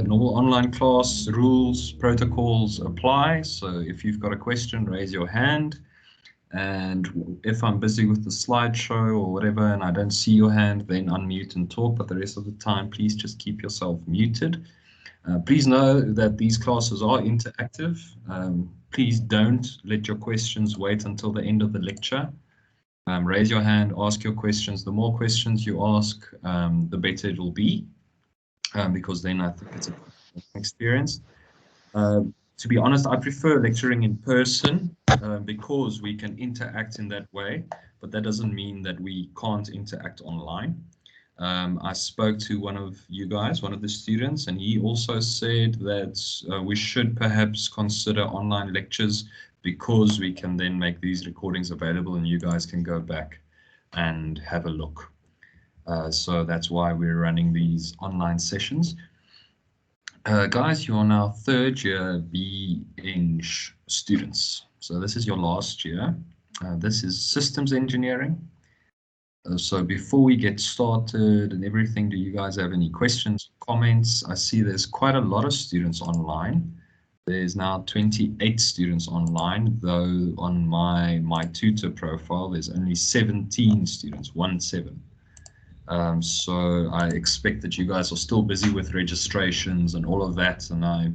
Normal online class rules, protocols apply. So if you've got a question, raise your hand. And if I'm busy with the slideshow or whatever and I don't see your hand, then unmute and talk. But the rest of the time, please just keep yourself muted. Please know that these classes are interactive. Please don't let your questions wait until the end of the lecture. Raise your hand, ask your questions. The more questions you ask, the better it will be, because then I think it's an experience. To be honest, I prefer lecturing in person because we can interact in that way, but that doesn't mean that we can't interact online. I spoke to one of you guys, one of the students, and he also said that we should perhaps consider online lectures because we can then make these recordings available and you guys can go back and have a look. So that's why we're running these online sessions. Guys, you're now third year B Eng students. So this is your last year. This is systems engineering. So before we get started and everything, do you guys have any questions, comments? I see there's quite a lot of students online. There's now 28 students online, though on my tutor profile, there's only 17 students, 17. So I expect that you guys are still busy with registrations and all of that. And I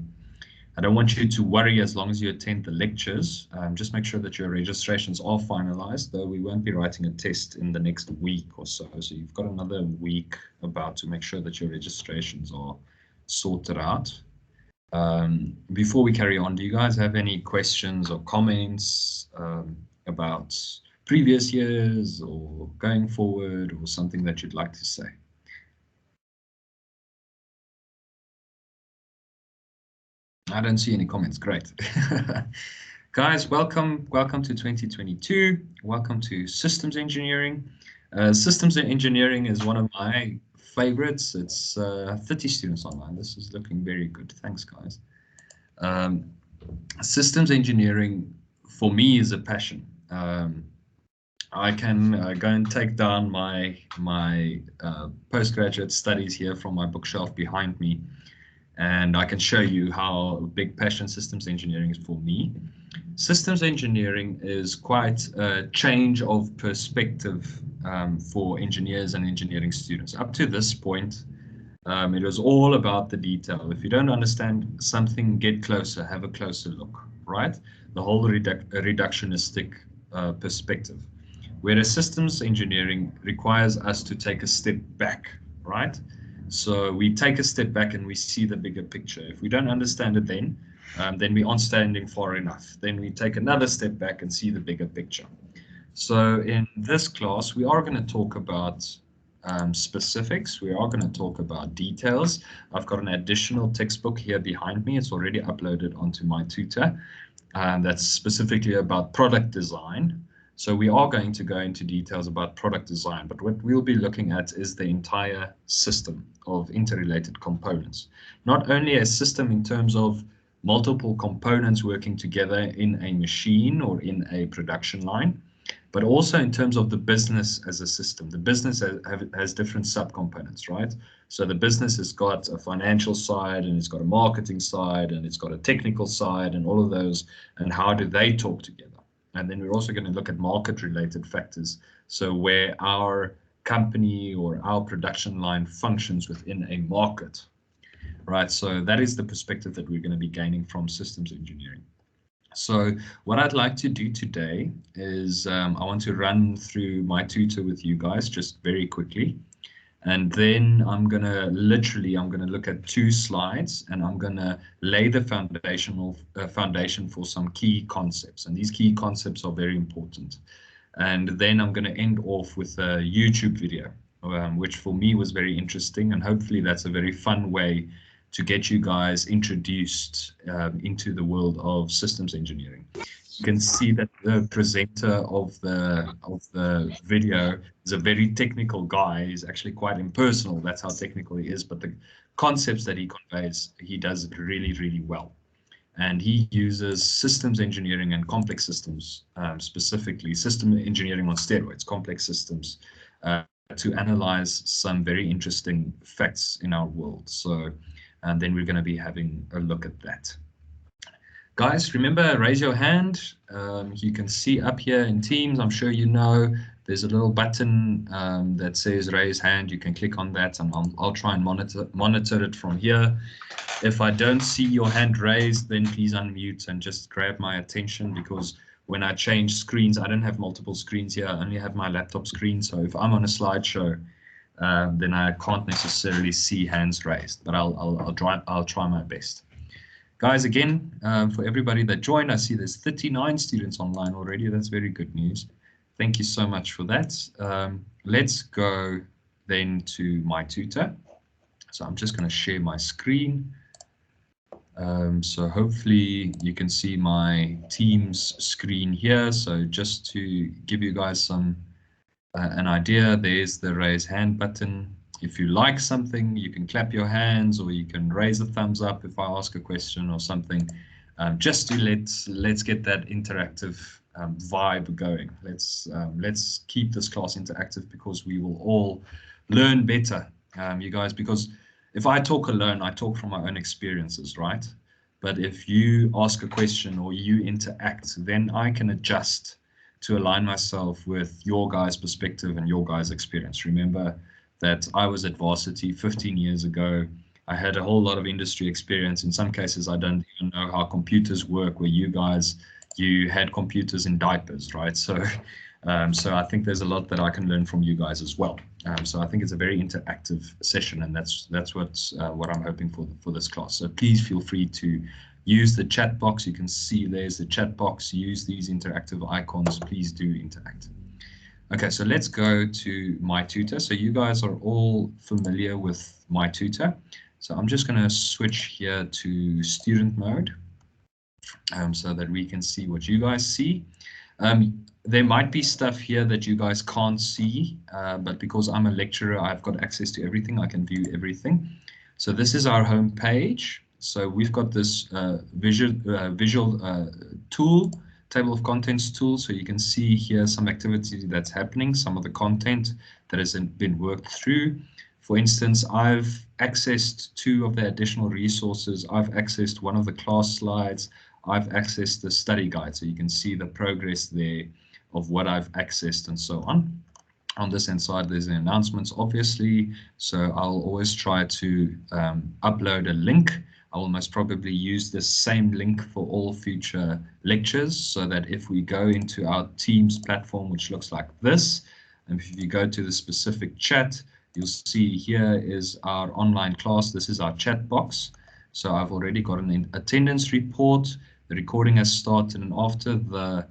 don't want you to worry as long as you attend the lectures. Just make sure that your registrations are finalized, though we won't be writing a test in the next week or so. So you've got another week about to make sure that your registrations are sorted out. Before we carry on, do you guys have any questions or comments about previous years or going forward, or something that you'd like to say? I don't see any comments. Great. Guys, welcome to 2022. Welcome to systems engineering. Systems engineering is one of my favorites. It's 30 students online. This is looking very good. Thanks, guys. Systems engineering for me is a passion. I can go and take down my postgraduate studies here from my bookshelf behind me, and I can show you how big passion systems engineering is for me. Systems engineering is quite a change of perspective for engineers and engineering students. Up to this point, it was all about the detail. If you don't understand something, get closer, have a closer look, right? The whole reductionistic perspective. Whereas systems engineering requires us to take a step back, right? So we take a step back and we see the bigger picture. If we don't understand it then we aren't standing far enough. Then we take another step back and see the bigger picture. So in this class, we are going to talk about specifics. We are going to talk about details. I've got an additional textbook here behind me. It's already uploaded onto my tutor. That's specifically about product design. So we are going to go into details about product design, but what we'll be looking at is the entire system of interrelated components. Not only a system in terms of multiple components working together in a machine or in a production line, but also in terms of the business as a system. The business has different subcomponents, right? So the business has got a financial side, and it's got a marketing side, and it's got a technical side, and all of those, and how do they talk together? And then we're also going to look at market-related factors. So where our company or our production line functions within a market, right? So that is the perspective that we're going to be gaining from systems engineering. So what I'd like to do today is I want to run through my tutor with you guys just very quickly. And then I'm going to look at 2 slides, and I'm going to lay the foundation for some key concepts. And these key concepts are very important. And then I'm going to end off with a YouTube video, which for me was very interesting. And hopefully that's a very fun way to get you guys introduced into the world of systems engineering. You can see that the presenter of the video is a very technical guy. He's actually quite impersonal. That's how technical he is. But the concepts that he conveys, he does really, really well. And he uses systems engineering and complex systems, specifically system engineering on steroids, complex systems, to analyze some very interesting facts in our world. So and then we're going to be having a look at that. Guys, remember, raise your hand. You can see up here in Teams, I'm sure you know, there's a little button that says raise hand. You can click on that, and I'll try and monitor it from here. If I don't see your hand raised, then please unmute and just grab my attention, because when I change screens, I don't have multiple screens here. I only have my laptop screen. So if I'm on a slideshow, then I can't necessarily see hands raised, but I'll try my best. Guys, again, for everybody that joined, I see there's 39 students online already. That's very good news. Thank you so much for that. Let's go then to my tutor. So I'm just going to share my screen. So hopefully you can see my Teams screen here. So just to give you guys some an idea, there's the raise hand button. If you like something, you can clap your hands, or you can raise a thumbs up if I ask a question or something, just to let's get that interactive vibe going. Let's keep this class interactive, because we will all learn better, you guys, because if I talk alone, I talk from my own experiences, right? But if you ask a question or you interact, then I can adjust to align myself with your guys' perspective and your guys' experience. Remember that I was at varsity 15 years ago. I had a whole lot of industry experience. In some cases, I don't even know how computers work, where you guys, you had computers in diapers, right? So I think there's a lot that I can learn from you guys as well. So I think it's a very interactive session, and that's what I'm hoping for this class. So please feel free to use the chat box. You can see there's the chat box. Use these interactive icons. Please do interact. Okay, so let's go to my tutor. So you guys are all familiar with my tutor. So I'm just going to switch here to student mode so that we can see what you guys see. There might be stuff here that you guys can't see, but because I'm a lecturer, I've got access to everything. I can view everything. So this is our home page. So we've got this visual tool, table of contents tool. So you can see here some activity that's happening, some of the content that hasn't been worked through. For instance, I've accessed 2 of the additional resources. I've accessed one of the class slides. I've accessed the study guide. So you can see the progress there of what I've accessed and so on. On this hand side, there's the announcements, obviously. So I'll always try to upload a link. I will most probably use the same link for all future lectures, so that if we go into our Teams platform, which looks like this, and if you go to the specific chat, you'll see here is our online class. This is our chat box. So I've already got an attendance report. The recording has started, and after the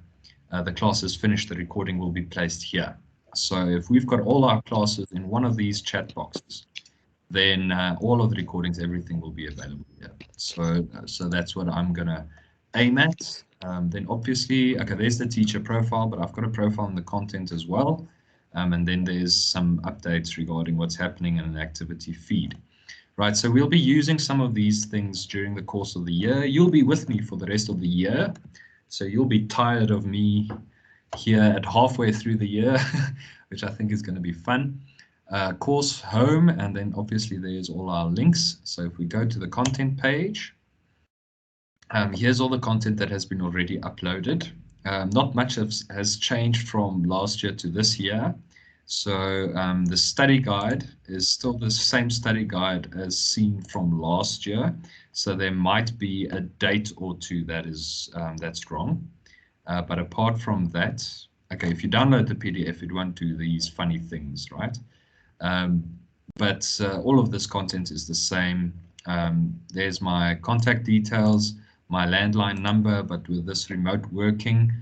class is finished, the recording will be placed here. So if we've got all our classes in one of these chat boxes, then all of the recordings, everything will be available here. So that's what I'm going to aim at. Then obviously, okay, there's the teacher profile, but I've got a profile on the content as well. And then there's some updates regarding what's happening in an activity feed. Right, so we'll be using some of these things during the course of the year. You'll be with me for the rest of the year. So you'll be tired of me here at halfway through the year, which I think is going to be fun. Course home, and then obviously there's all our links. So if we go to the content page, here's all the content that has been already uploaded. Not much has changed from last year to this year. So the study guide is still the same study guide as seen from last year. So there might be a date or 2 that is that's wrong. But apart from that, okay, if you download the PDF, it won't do these funny things, right? But all of this content is the same. There's my contact details, my landline number, but with this remote working,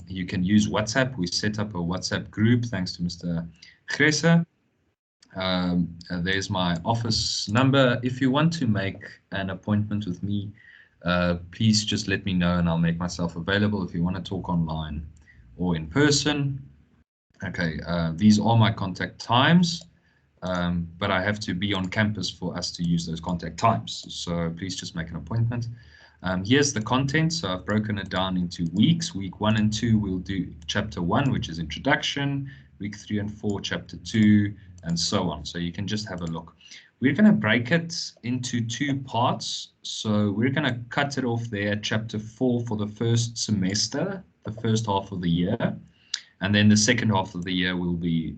you can use WhatsApp. We set up a WhatsApp group thanks to Mr. Grese. There's my office number. If you want to make an appointment with me, please just let me know and I'll make myself available if you want to talk online or in person. Okay, these are my contact times, but I have to be on campus for us to use those contact times. So please just make an appointment. Here's the content. So I've broken it down into weeks. Week 1 and 2, we'll do chapter 1, which is introduction. Week 3 and 4, chapter 2, and so on. So you can just have a look. We're going to break it into 2 parts. So we're going to cut it off there at chapter 4 for the first semester, the first half of the year. And then the second half of the year, we'll be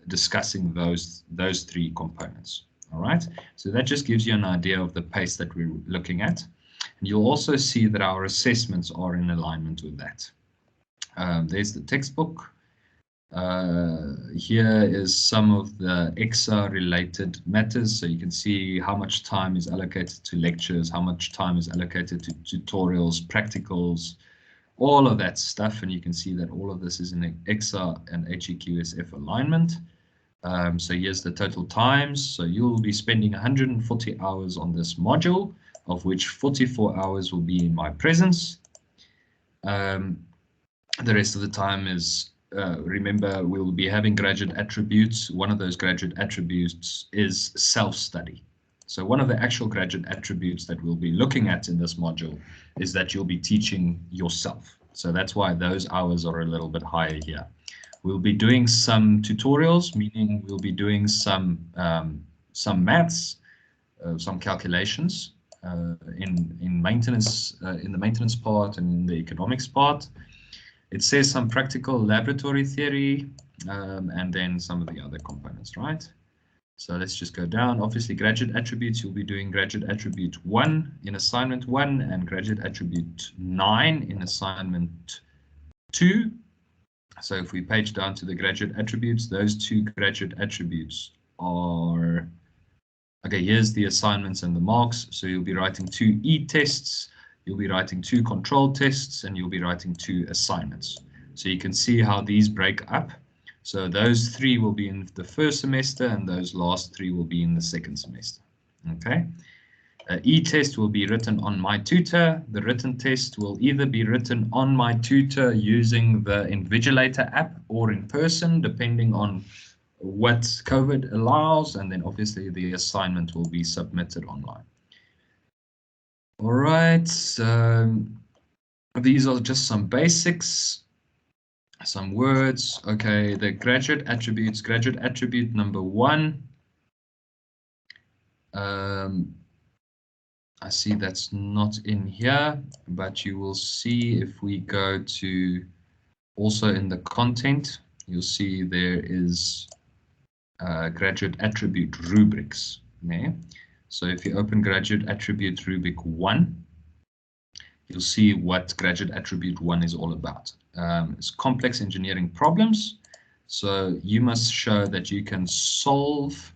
discussing those 3 components. All right. So that just gives you an idea of the pace that we're looking at. And you'll also see that our assessments are in alignment with that. There's the textbook. Here is some of the EXA related matters. So you can see how much time is allocated to lectures, how much time is allocated to tutorials, practicals, all of that stuff. And you can see that all of this is in EXA and HEQSF alignment. So here's the total times. So you'll be spending 140 hours on this module, of which 44 hours will be in my presence. The rest of the time is, remember, we'll be having graduate attributes. One of those graduate attributes is self-study. So one of the actual graduate attributes that we'll be looking at in this module is that you'll be teaching yourself. So that's why those hours are a little bit higher here. We'll be doing some tutorials, meaning we'll be doing some maths, some calculations in maintenance, in the maintenance part and in the economics part. It says some practical laboratory theory, and then some of the other components, right? So let's just go down. Obviously, graduate attributes, you'll be doing graduate attribute 1 in assignment 1 and graduate attribute 9 in assignment 2. So if we page down to the graduate attributes, those 2 graduate attributes are, okay, here's the assignments and the marks. So you'll be writing 2 e-tests, you'll be writing 2 control tests, and you'll be writing 2 assignments. So you can see how these break up. So those 3 will be in the first semester and those last 3 will be in the second semester. Okay. E-test will be written on My Tutor. The written test will either be written on My Tutor using the Invigilator app or in person, depending on what COVID allows. And then obviously the assignment will be submitted online. All right. These are just some basics, some words. Okay, the graduate attributes, graduate attribute number 1. I see that's not in here, but you will see if we go to also in the content, you'll see there is graduate attribute rubrics there. So if you open graduate attribute rubric 1, you'll see what graduate attribute 1 is all about. It's complex engineering problems. So you must show that you can solve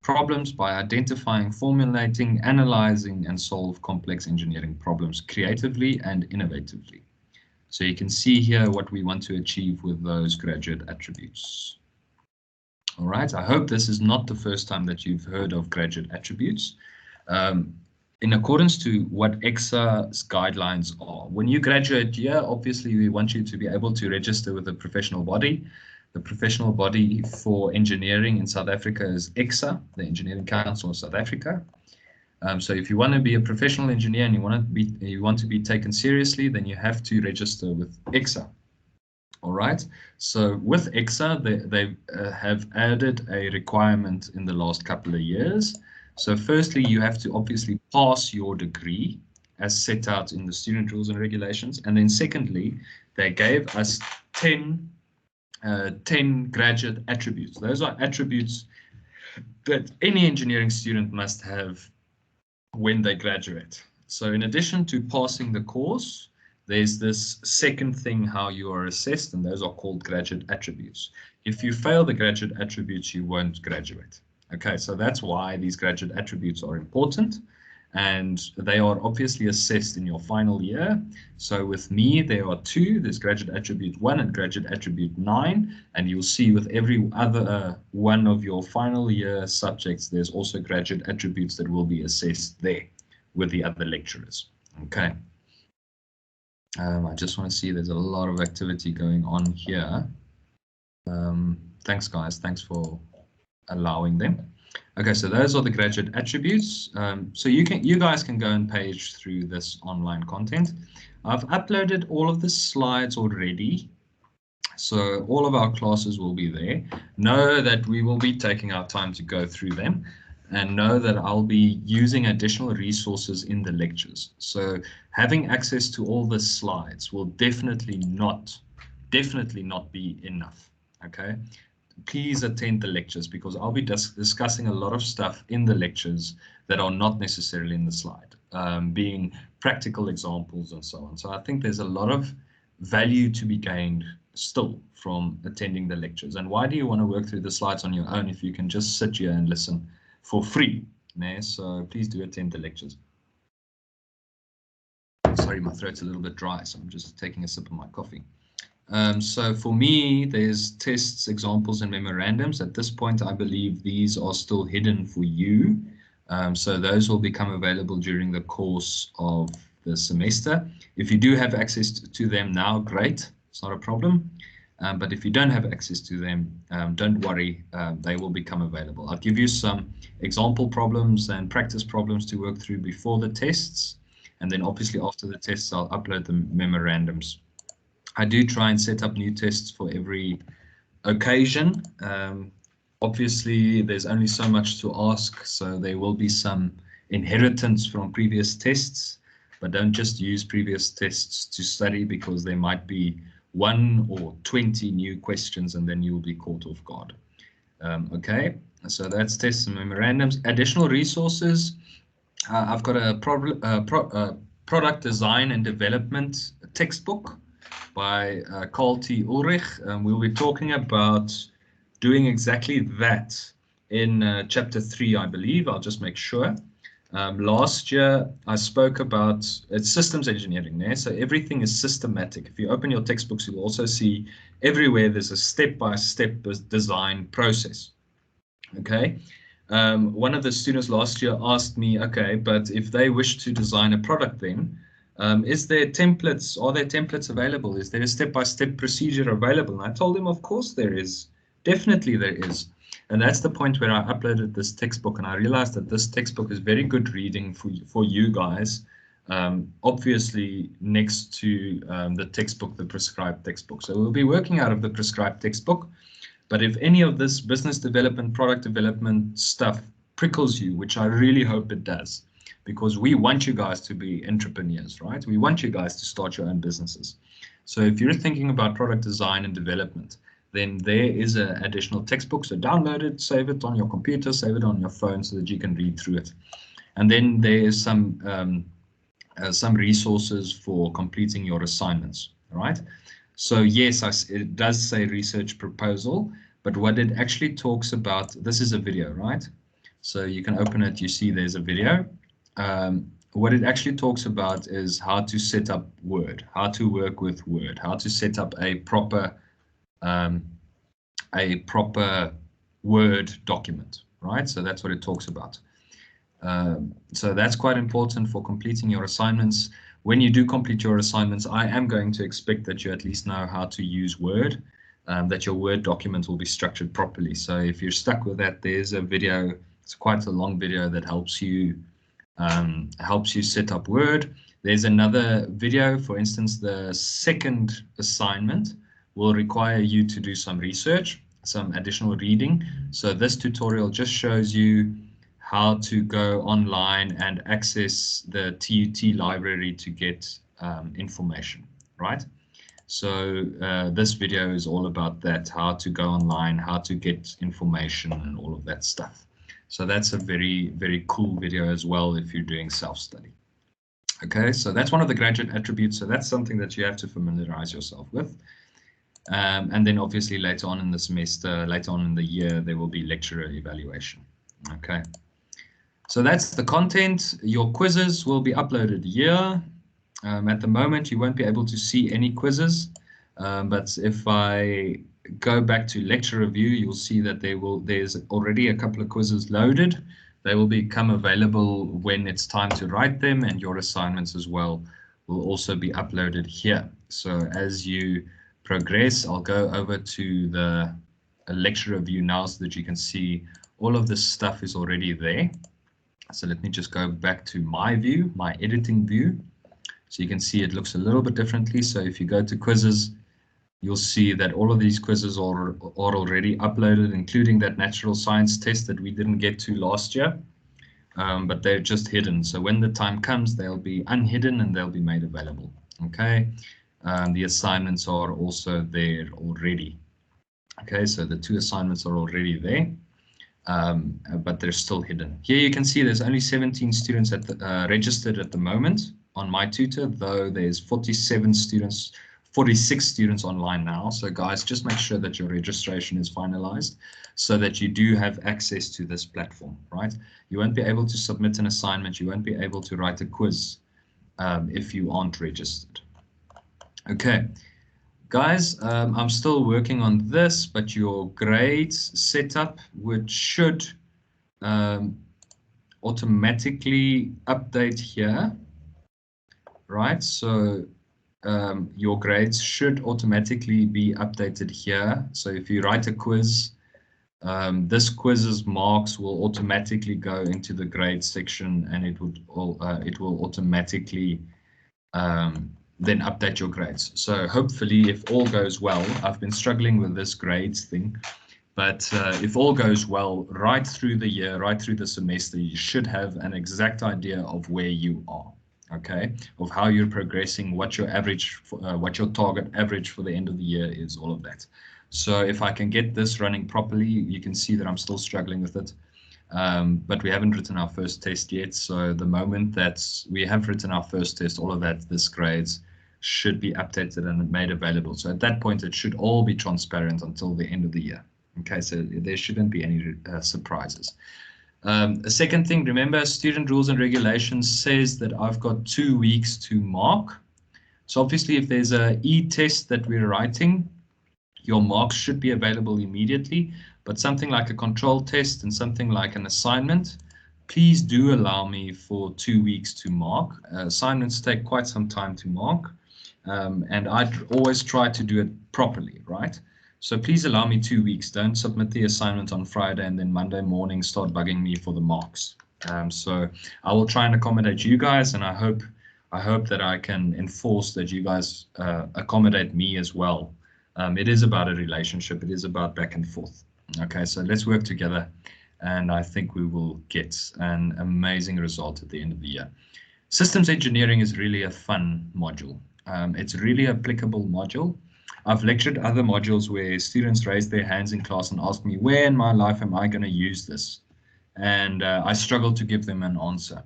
problems by identifying, formulating, analyzing, and solve complex engineering problems creatively and innovatively. So you can see here what we want to achieve with those graduate attributes. All right, I hope this is not the first time that you've heard of graduate attributes. In accordance to what EXA's guidelines are, when you graduate here, obviously we want you to be able to register with a professional body. The professional body for engineering in South Africa is EXA, the Engineering Council of South Africa. So if you want to be a professional engineer and you want to be taken seriously, then you have to register with EXA. All right. So with EXA, they have added a requirement in the last couple of years. So firstly, you have to obviously pass your degree as set out in the student rules and regulations. And then secondly, they gave us 10 graduate attributes. Those are attributes that any engineering student must have when they graduate. So in addition to passing the course, there's this second thing, how you are assessed, and those are called graduate attributes. If you fail the graduate attributes, you won't graduate. Okay, so that's why these graduate attributes are important. And they are obviously assessed in your final year. So with me, there are 2. There's graduate attribute 1 and graduate attribute 9. And you'll see with every other one of your final year subjects, there's also graduate attributes that will be assessed there with the other lecturers. Okay. I just want to see there's a lot of activity going on here. Thanks, guys. Thanks for allowing them. Okay, so those are the graduate attributes. So you guys can go and page through this online content. I've uploaded all of the slides already. So all of our classes will be there. Know that we will be taking our time to go through them. and know that I'll be using additional resources in the lectures. So having access to all the slides will definitely not be enough. Okay, please attend the lectures, because I'll be discussing a lot of stuff in the lectures that are not necessarily in the slide, being practical examples and so on. So I think there's a lot of value to be gained still from attending the lectures. And why do you want to work through the slides on your own if you can just sit here and listen for free? So please do attend the lectures. Sorry, my throat's a little bit dry, so I'm just taking a sip of my coffee. So for me, there's tests, examples, and memorandums. At this point, I believe these are still hidden for you. So those will become available during the course of the semester. If you do have access to them now, great, it's not a problem. But if you don't have access to them, don't worry, they will become available. I'll give you some example problems and practice problems to work through before the tests. And then obviously after the tests, I'll upload the memorandums. I do try and set up new tests for every occasion. Obviously, there's only so much to ask, so there will be some inheritance from previous tests, but don't just use previous tests to study, because there might be 1 or 20 new questions and then you'll be caught off guard. Okay, so that's tests and memorandums. Additional resources. I've got a product design and development textbook by Carl T. Ulrich. We'll be talking about doing exactly that in chapter 3, I believe. I'll just make sure. Last year, I spoke about systems engineering. So everything is systematic. If you open your textbooks, you'll also see everywhere there's a step-by-step design process. Okay. One of the students last year asked me, okay, but if they wish to design a product then, are there templates available? Is there a step-by-step procedure available? And I told him, of course there is. Definitely there is. And that's the point where I uploaded this textbook, and I realized that this textbook is very good reading for you guys, obviously next to the textbook, the prescribed textbook. So we'll be working out of the prescribed textbook. But if any of this business development, product development stuff prickles you, which I really hope it does, because we want you guys to be entrepreneurs, right? We want you guys to start your own businesses. So if you're thinking about product design and development, then there is an additional textbook. So download it, save it on your computer, save it on your phone so that you can read through it. And then there is some resources for completing your assignments, right? So yes, it does say research proposal, but what it actually talks about, this is a video, right? So you can open it, you see there's a video. What it actually talks about is how to set up Word, how to work with Word, how to set up a proper Word document, right? So that's what it talks about. So that's quite important for completing your assignments. When you do complete your assignments, I am going to expect that you at least know how to use Word, that your Word document will be structured properly. So if you're stuck with that, there's a video, it's quite a long video that helps you set up Word. There's another video, for instance, the second assignment will require you to do some research, some additional reading. So this tutorial just shows you how to go online and access the TUT library to get information, right? So this video is all about that, how to go online, how to get information and all of that stuff. So that's a very, very cool video as well if you're doing self-study. Okay, so that's one of the graduate attributes. So that's something that you have to familiarize yourself with. And then obviously later on in the semester, later on in the year, there will be lecturer evaluation. Okay. So that's the content. Your quizzes will be uploaded here. At the moment, you won't be able to see any quizzes, but if I go back to lecture review, you'll see that there's already a couple of quizzes loaded. They will become available when it's time to write them, and your assignments as well will also be uploaded here. So as you progress, I'll go over to the lecture review now so that you can see all of this stuff is already there. So let me just go back to my view, my editing view. So you can see it looks a little bit differently. So if you go to quizzes, you'll see that all of these quizzes are already uploaded, including that natural science test that we didn't get to last year. But they're just hidden. So when the time comes, they'll be unhidden and they'll be made available. Okay. The assignments are also there already. Okay, so the 2 assignments are already there, but they're still hidden. Here you can see there's only 17 students registered at the moment on MyTutor, though there's 46 students online now. So guys, just make sure that your registration is finalized so that you do have access to this platform, right? You won't be able to submit an assignment. You won't be able to write a quiz if you aren't registered. Okay, guys, I'm still working on this, but your grades setup, which should automatically update here, right? So your grades should automatically be updated here. So if you write a quiz, this quiz's marks will automatically go into the grade section, and it will automatically then update your grades. So hopefully, if all goes well, I've been struggling with this grades thing, but if all goes well, right through the year, right through the semester, you should have an exact idea of where you are. Okay, of how you're progressing, what your average, what your target average for the end of the year is, all of that. So if I can get this running properly, you can see that I'm still struggling with it. But we haven't written our first test yet. So the moment that we have written our first test, all of that, this grades should be updated and made available. So at that point, it should all be transparent until the end of the year. Okay, so there shouldn't be any surprises. A second thing, remember, student rules and regulations says that I've got 2 weeks to mark. So obviously, if there's a e-test that we're writing, your marks should be available immediately. But something like a control test and something like an assignment, please do allow me for 2 weeks to mark. Assignments take quite some time to mark, and I'd always try to do it properly, right? So please allow me 2 weeks. Don't submit the assignment on Friday and then Monday morning start bugging me for the marks. So I will try and accommodate you guys, and I hope that I can enforce that you guys accommodate me as well. It is about a relationship. It is about back and forth. Okay, so let's work together, and I think we will get an amazing result at the end of the year. Systems engineering is really a fun module. It's a really applicable module. I've lectured other modules where students raise their hands in class and ask me, where in my life am I going to use this? And I struggle to give them an answer.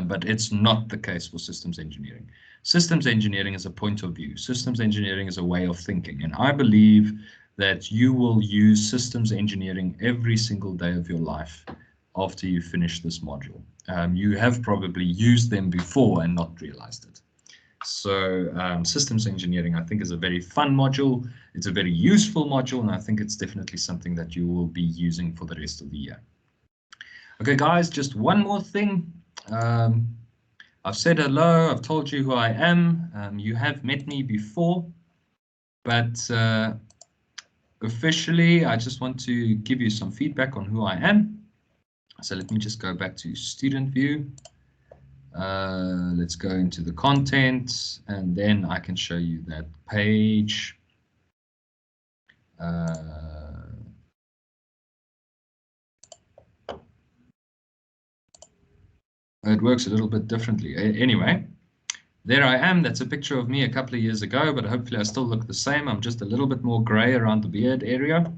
But it's not the case for systems engineering. Systems engineering is a point of view. Systems engineering is a way of thinking. And I believe that you will use systems engineering every single day of your life after you finish this module. You have probably used them before and not realized it. So systems engineering, I think, is a very fun module. It's a very useful module, and I think it's definitely something that you will be using for the rest of the year. Okay, guys, just one more thing. I've said hello. I've told you who I am. You have met me before, but officially, I just want to give you some feedback on who I am. So let me just go back to student view. Let's go into the content, and then I can show you that page. It works a little bit differently. Anyway, there I am. That's a picture of me a couple of years ago, but hopefully I still look the same. I'm just a little bit more gray around the beard area.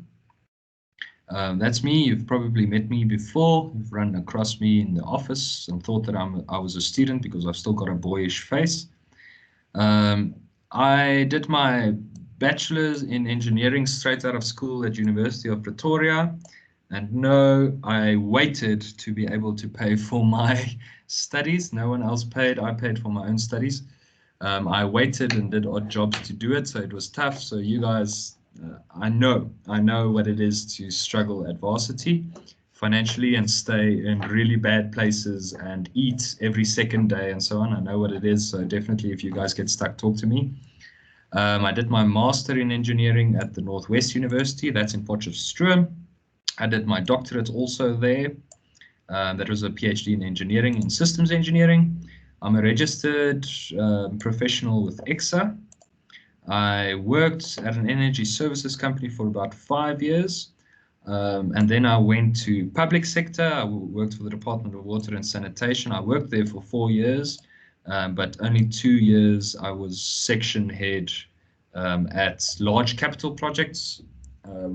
That's me. You've probably met me before. You've run across me in the office and thought that I was a student because I've still got a boyish face. I did my bachelor's in engineering straight out of school at University of Pretoria. And no, I waited to be able to pay for my studies. No one else paid. I paid for my own studies. I waited and did odd jobs to do it, so it was tough. So you guys, I know what it is to struggle at varsity financially and stay in really bad places and eat every second day and so on. I know what it is. So definitely, if you guys get stuck, talk to me. I did my master in engineering at the Northwest University. That's in Potchefstroom. I did my doctorate also there. That was a PhD in engineering and systems engineering. I'm a registered professional with EXA. I worked at an energy services company for about 5 years. And then I went to public sector. I worked for the Department of Water and Sanitation. I worked there for 4 years, but only 2 years I was section head at large capital projects,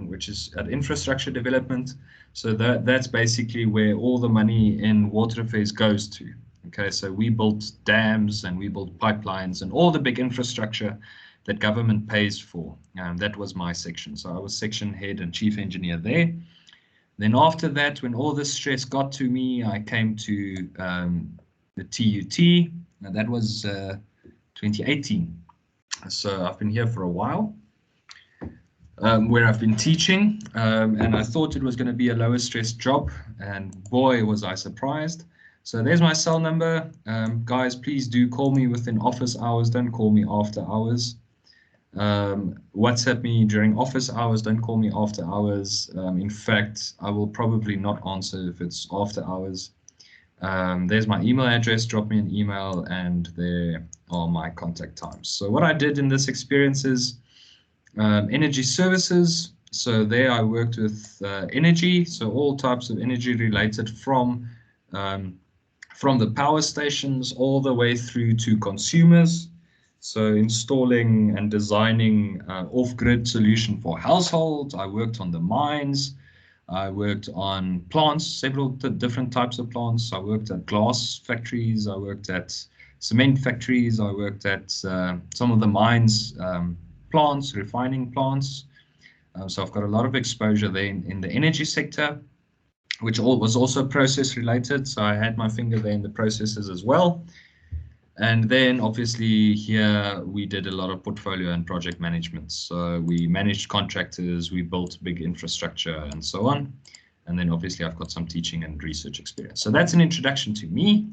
which is at infrastructure development. So that's basically where all the money in water affairs goes to. Okay, so we built dams and we built pipelines and all the big infrastructure that government pays for. That was my section. So I was section head and chief engineer there. Then after that, when all this stress got to me, I came to the TUT. Now that was 2018. So I've been here for a while, where I've been teaching, and I thought it was going to be a lower stress job, and boy, was I surprised. So there's my cell number. Guys, please do call me within office hours. Don't call me after hours. WhatsApp me during office hours. Don't call me after hours. In fact, I will probably not answer if it's after hours. There's my email address. Drop me an email, and there are my contact times. So what I did in this experience is energy services. So there I worked with energy, so all types of energy related from the power stations all the way through to consumers. So installing and designing off-grid solution for households. I worked on the mines. I worked on plants, several different types of plants. I worked at glass factories. I worked at cement factories. I worked at some of the mines plants, refining plants. So I've got a lot of exposure there in the energy sector, which was also process related. So I had my finger there in the processes as well. And then obviously here we did a lot of portfolio and project management. So we managed contractors, we built big infrastructure and so on. And then obviously I've got some teaching and research experience. So that's an introduction to me.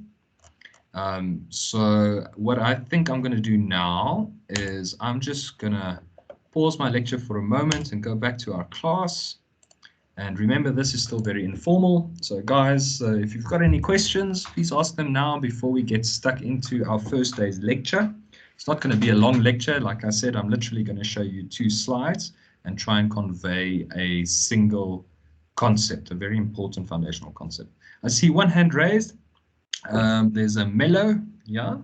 So what I think I'm going to do now is I'm just going to pause my lecture for a moment and go back to our class. And remember, this is still very informal. So guys, if you've got any questions, please ask them now before we get stuck into our first day's lecture. It's not going to be a long lecture. Like I said, I'm literally going to show you 2 slides and try and convey a single concept, a very important foundational concept. I see one hand raised. There's a Mello, yeah?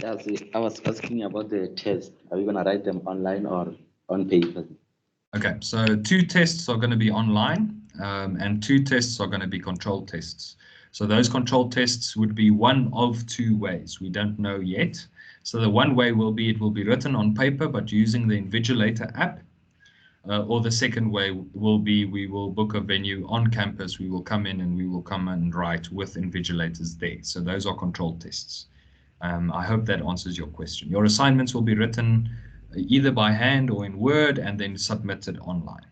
Yes, I was asking about the test. Are we going to write them online or on paper? Okay, so 2 tests are going to be online, and 2 tests are going to be control tests. So those control tests would be one of 2 ways. We don't know yet. So the one way will be, it will be written on paper, but using the Invigilator app. Or the second way will be, we will book a venue on campus. We will come in and we will come and write with invigilators there. So those are control tests. I hope that answers your question. Your assignments will be written either by hand or in Word and then submitted online.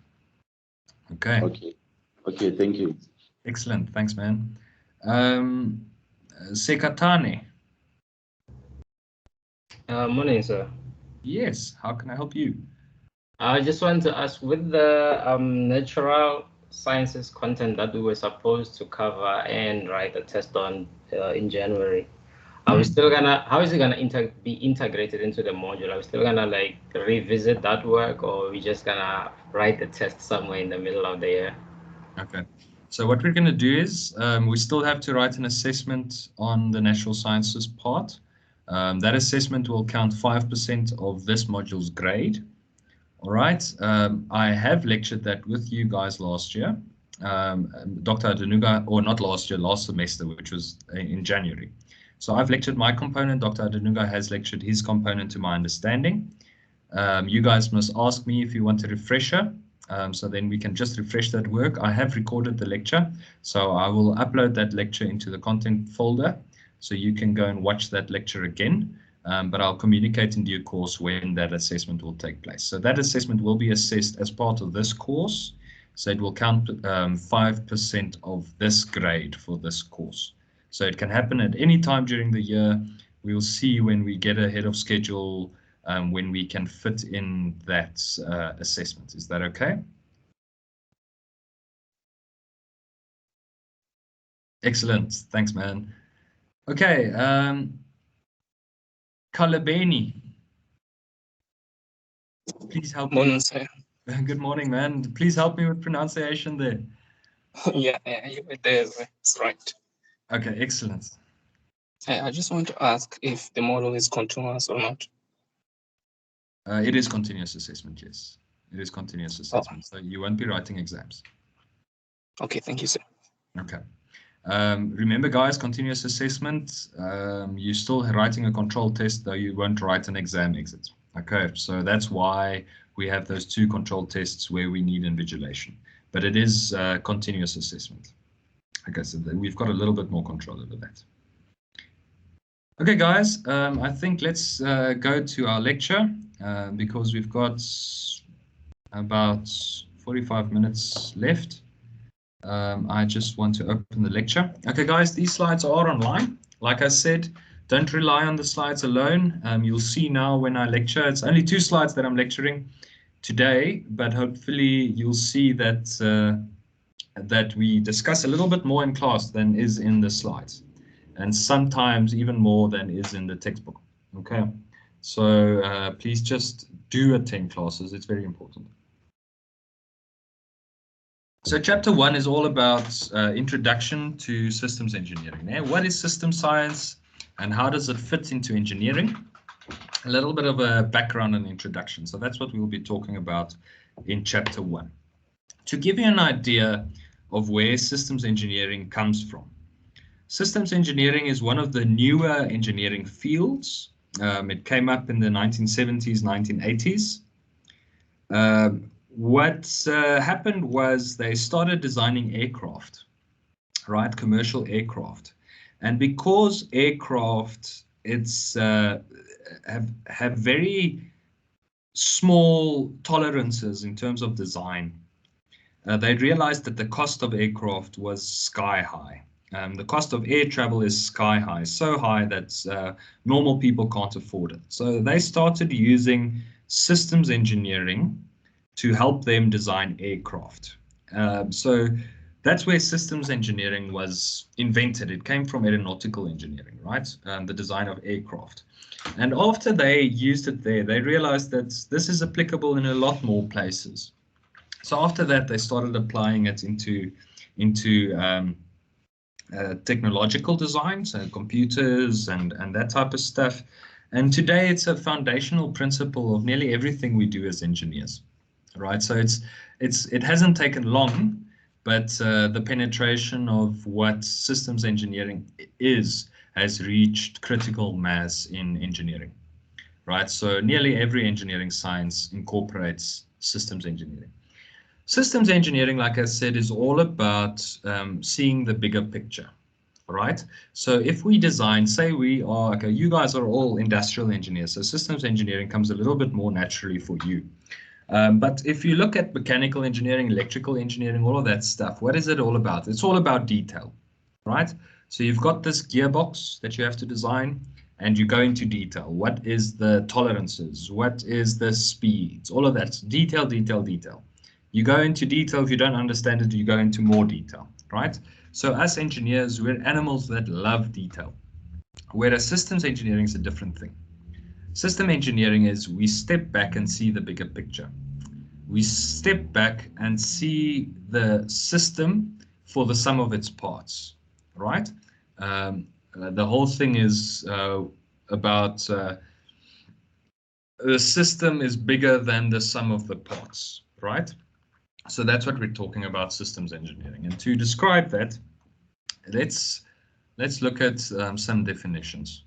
Okay. Okay, thank you. Excellent. Thanks, man. Sekatane. Morning, sir. Yes, how can I help you? I just want to ask, with the natural sciences content that we were supposed to cover and write a test on in January, are we still gonna, how is it gonna be integrated into the module? Are we still gonna like revisit that work, or are we just gonna write the test somewhere in the middle of the year? Okay. So what we're going to do is we still have to write an assessment on the natural sciences part. That assessment will count 5% of this module's grade. All right. I have lectured that with you guys last year. Dr. Adenuga, or not last year, last semester, which was in January. So I've lectured my component. Dr. Adenuga has lectured his component to my understanding. You guys must ask me if you want a refresher. So then we can just refresh that work. I have recorded the lecture, so I will upload that lecture into the content folder, so you can go and watch that lecture again. But I'll communicate in due course when that assessment will take place. So that assessment will be assessed as part of this course. So it will count 5% of this grade for this course. So it can happen at any time during the year. We'll see when we get ahead of schedule when we can fit in that assessment. Is that okay? Excellent. Thanks, man. Okay. Kalabeni. Please help Morning, me. sir. Good morning, man. Please help me with pronunciation there. Yeah, you were there. That's right. Okay, excellent. I just want to ask if the model is continuous or not. It is continuous assessment, yes. It is continuous assessment, so you won't be writing exams. Okay, thank you, sir. Okay. Remember, guys, continuous assessment, you're still writing a control test, though you won't write an exam exit. Okay, so that's why we have those two control tests where we need invigilation. But it is continuous assessment. Okay, so we've got a little bit more control over that. Okay, guys, I think let's go to our lecture because we've got about 45 minutes left. I just want to open the lecture. Okay, guys, these slides are online. Like I said, don't rely on the slides alone. You'll see now when I lecture, it's only 2 slides that I'm lecturing today, but hopefully you'll see that that we discuss a little bit more in class than is in the slides, and sometimes even more than is in the textbook. Okay, so please just do attend classes. It's very important. So chapter 1 is all about introduction to systems engineering. Now, what is system science and how does it fit into engineering? A little bit of a background and introduction. So that's what we'll be talking about in chapter 1. To give you an idea of where systems engineering comes from. Systems engineering is one of the newer engineering fields. It came up in the 1970s, 1980s. What happened was they started designing aircraft, right? Commercial aircraft. And because aircraft, it's have very small tolerances in terms of design, they realized that the cost of aircraft was sky high. The cost of air travel is sky high, so high that normal people can't afford it. So they started using systems engineering to help them design aircraft. So that's where systems engineering was invented. It came from aeronautical engineering, right? The design of aircraft. And after they used it there, they realized that this is applicable in a lot more places. So after that, they started applying it into technological design, so computers and that type of stuff. And today it's a foundational principle of nearly everything we do as engineers, right? So it hasn't taken long, but the penetration of what systems engineering has reached critical mass in engineering, right? So nearly every engineering science incorporates systems engineering. Systems engineering, like I said, is all about seeing the bigger picture, right? So if we design, say we are, okay, you guys are all industrial engineers, so systems engineering comes a little bit more naturally for you. But if you look at mechanical engineering, electrical engineering, all of that stuff, what is it all about? It's all about detail, right? So you've got this gearbox that you have to design, and you go into detail. What is the tolerances? What is the speeds? All of that, detail, detail, detail. You go into detail. If you don't understand it, you go into more detail, right? So us engineers, we're animals that love detail, whereas systems engineering is a different thing. System engineering is we step back and see the bigger picture. We step back and see the system for the sum of its parts, right? The whole thing is about the system is bigger than the sum of the parts, right? So that's what we're talking about, systems engineering. And to describe that, let's look at some definitions.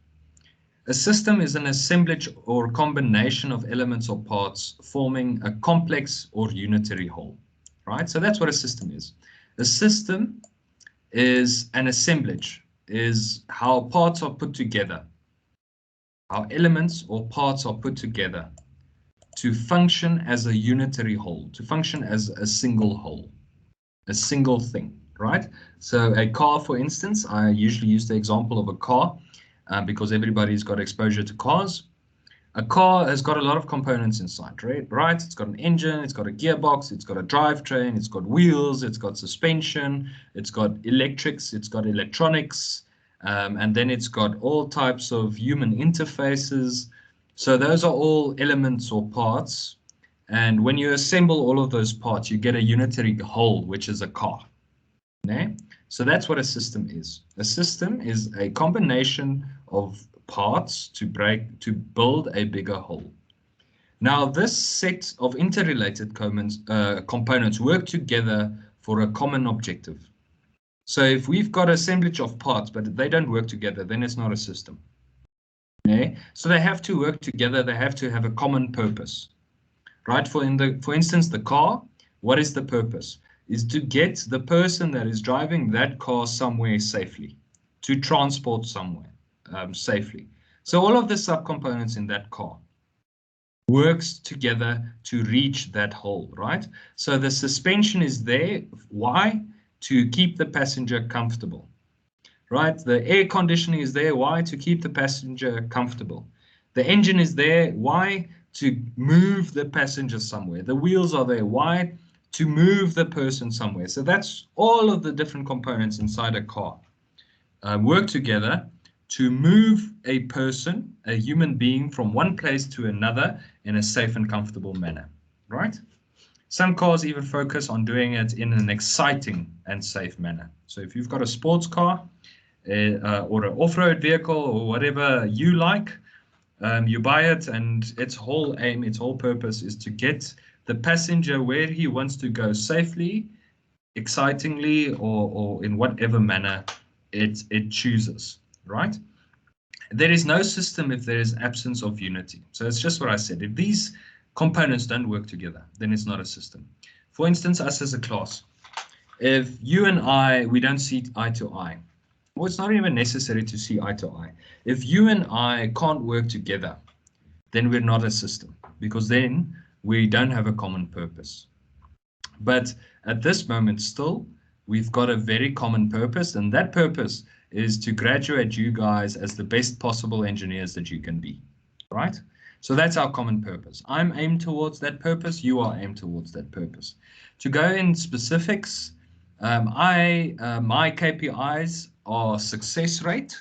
A system is an assemblage or combination of elements or parts forming a complex or unitary whole, right? So that's what a system is. A system is an assemblage, is how parts are put together, how elements or parts are put together to function as a unitary whole, to function as a single whole, a single thing, right? So a car, for instance, I usually use the example of a car because everybody's got exposure to cars. A car has got a lot of components inside, right? It's got an engine, it's got a gearbox, it's got a drivetrain, it's got wheels, it's got suspension, it's got electrics, it's got electronics, and then it's got all types of human interfaces. So those are all elements or parts And when you assemble all of those parts, you get a unitary whole, which is a car. Okay? So that's what a system is. A system is a combination of parts to build a bigger whole. Now, this set of interrelated components work together for a common objective. So if we've got assemblage of parts, but they don't work together, then it's not a system. Okay? So they have to work together. They have to have a common purpose, right? For instance, the car, what is the purpose? Is to get the person that is driving that car somewhere safely, to transport somewhere safely. So all of the subcomponents in that car works together to reach that whole, right? So the suspension is there. Why? To keep the passenger comfortable, right? The air conditioning is there. Why? To keep the passenger comfortable. The engine is there. Why? To move the passenger somewhere. The wheels are there. Why? To move the person somewhere. So that's all of the different components inside a car work together to move a person, a human being, from one place to another in a safe and comfortable manner, right? Some cars even focus on doing it in an exciting and safe manner. So if you've got a sports car or an off-road vehicle or whatever you like, you buy it, and its whole aim, its whole purpose is to get the passenger where he wants to go safely, excitingly, or in whatever manner it chooses, right? There is no system if there is absence of unity. So it's just what I said. If these components don't work together, then it's not a system. For instance, us as a class, if you and I, we don't see eye to eye, well, it's not even necessary to see eye to eye. If you and I can't work together, then we're not a system, because then we don't have a common purpose. But at this moment still, we've got a very common purpose, and that purpose is to graduate you guys as the best possible engineers that you can be, right? So that's our common purpose. I'm aimed towards that purpose. You are aimed towards that purpose. To go in specifics, my KPIs are success rate,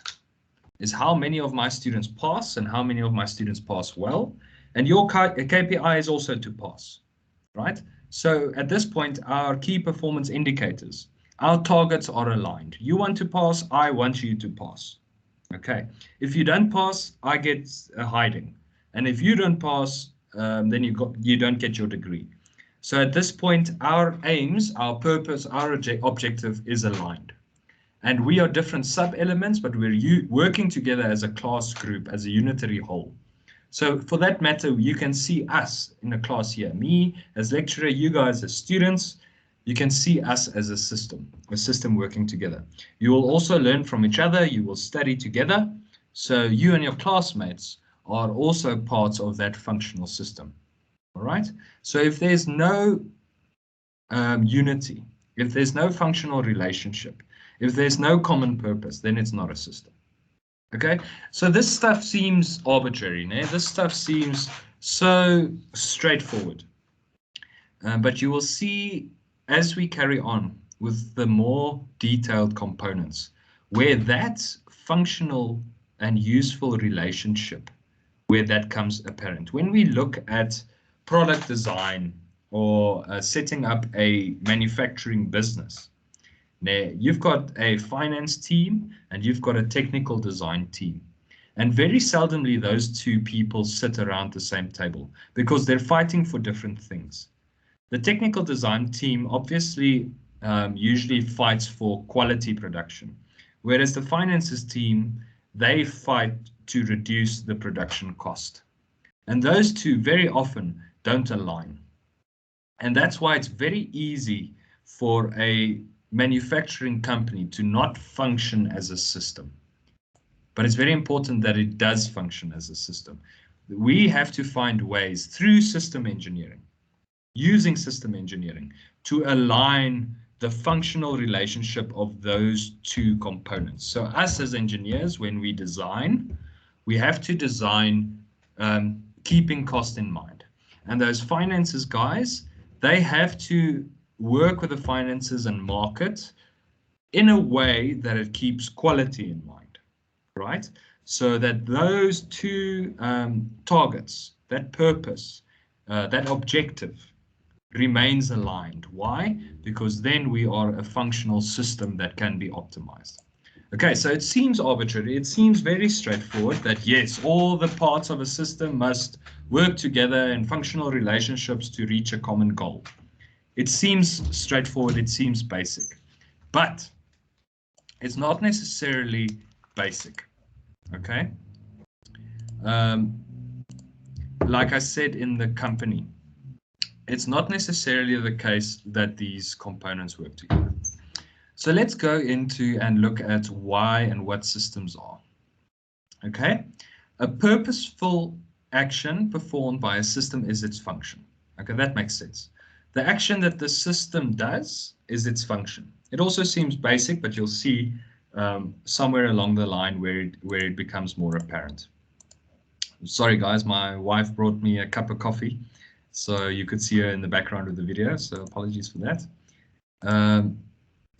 is how many of my students pass and how many of my students pass well. And your KPI is also to pass, right? So at this point, our key performance indicators, our targets are aligned. You want to pass, I want you to pass. Okay. If you don't pass, I get a hiding. And if you don't pass, then you don't get your degree. So at this point, our aims, our purpose, our objective is aligned. And we are different sub-elements, but we're working together as a class group, as a unitary whole. So for that matter, you can see us in the class here, me as lecturer, you guys as students. You can see us as a system working together. You will also learn from each other. You will study together. So you and your classmates are also parts of that functional system. All right. So if there's no unity, if there's no functional relationship, if there's no common purpose, then it's not a system. Okay. So this stuff seems arbitrary. This stuff seems so straightforward. But you will see as we carry on with the more detailed components, where that functional and useful relationship, where that comes apparent. When we look at product design or setting up a manufacturing business, now you've got a finance team and you've got a technical design team. And very seldomly those two people sit around the same table because they're fighting for different things. The technical design team obviously usually fights for quality production, whereas the finances team, they fight to reduce the production cost. And those two very often don't align. And that's why it's very easy for a manufacturing company to not function as a system. But it's very important that it does function as a system. We have to find ways through system engineering, using system engineering, to align the functional relationship of those two components. So us as engineers, when we design, we have to design keeping cost in mind. And those finances guys, they have to work with the finances and market in a way that it keeps quality in mind, right? So that those two targets, that purpose, that objective remains aligned. Why? Because then we are a functional system that can be optimized. Okay, so it seems arbitrary. It seems very straightforward that yes, all the parts of a system must work together in functional relationships to reach a common goal. It seems straightforward. It seems basic, but it's not necessarily basic. Okay. Like I said in the company, it's not necessarily the case that these components work together. So let's go into and look at why and what systems are. Okay, a purposeful action performed by a system is its function. Okay, that makes sense. The action that the system does is its function. It also seems basic, but you'll see somewhere along the line where it becomes more apparent. Sorry guys, my wife brought me a cup of coffee, so you could see her in the background of the video, so apologies for that.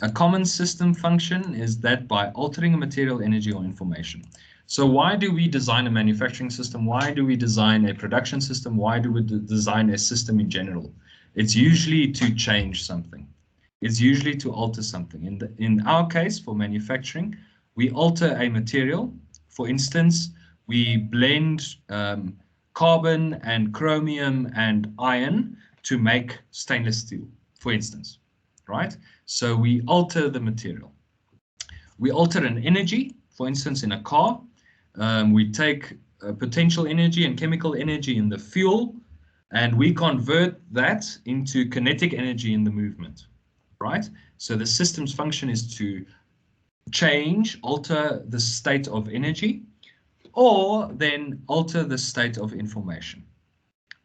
A common system function is that by altering a material, energy, or information. So why do we design a manufacturing system? Why do we design a production system? Why do we design a system in general? It's usually to change something. It's usually to alter something. In our case, for manufacturing, we alter a material. For instance, we blend carbon and chromium and iron to make stainless steel, for instance, right? So we alter the material. We alter an energy, for instance, in a car. We take potential energy and chemical energy in the fuel, and we convert that into kinetic energy in the movement, right? So the system's function is to change, alter the state of energy, or then alter the state of information,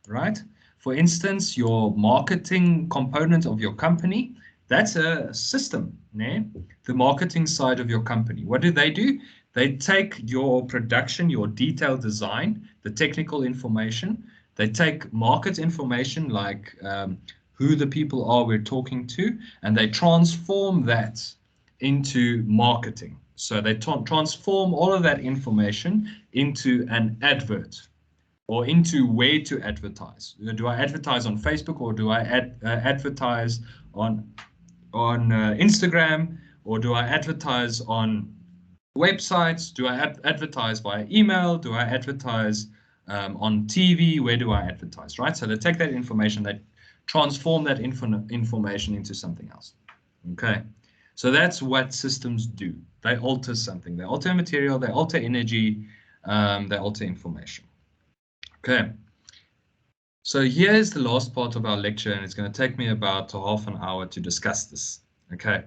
right? For instance, your marketing component of your company, that's a system, né? The marketing side of your company. What do? They take your production, your detailed design, the technical information. They take market information like who the people are we're talking to, and they transform that into marketing. So they transform all of that information into an advert or into where to advertise. Do I advertise on Facebook, or do I advertise on Instagram, or do I advertise on websites? Do I advertise via email? Do I advertise on TV? Where do I advertise, right? So they take that information, they transform that information into something else. Okay, so that's what systems do. They alter something. They alter material, they alter energy, they alter information. Okay, so here's the last part of our lecture, and it's going to take me about half an hour to discuss this. Okay,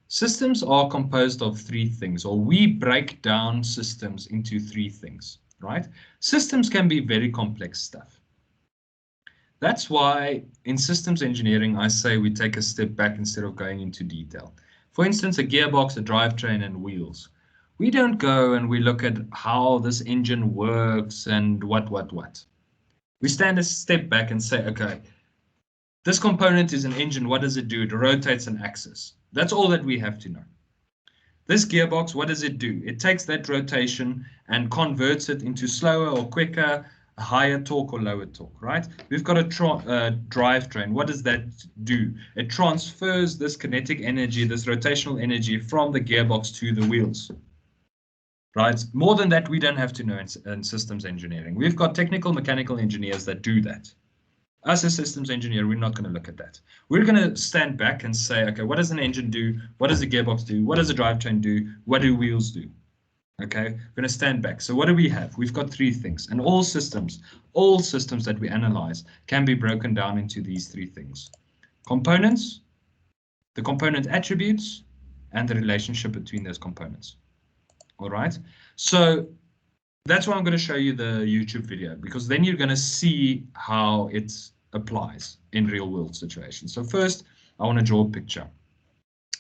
systems are composed of three things, or we break down systems into three things, right? Systems can be very complex stuff. That's why in systems engineering, I say we take a step back instead of going into detail. For instance, a gearbox, a drivetrain, and wheels. We don't go and we look at how this engine works and what. We stand a step back and say, okay, this component is an engine. What does it do? It rotates an axis. That's all that we have to know. This gearbox, what does it do? It takes that rotation and converts it into slower or quicker, higher torque or lower torque, right? We've got a drivetrain. What does that do? It transfers this kinetic energy, this rotational energy from the gearbox to the wheels, right? More than that, we don't have to know in systems engineering. We've got technical mechanical engineers that do that. As a systems engineer, we're not going to look at that. We're going to stand back and say, okay, what does an engine do? What does a gearbox do? What does a drivetrain do? What do wheels do? Okay, we're going to stand back. So what do we have? We've got three things, and all systems that we analyze can be broken down into these three things: components, the component attributes, and the relationship between those components. All right, so that's why I'm going to show you the YouTube video, because then you're going to see how it applies in real world situations. So first, I want to draw a picture.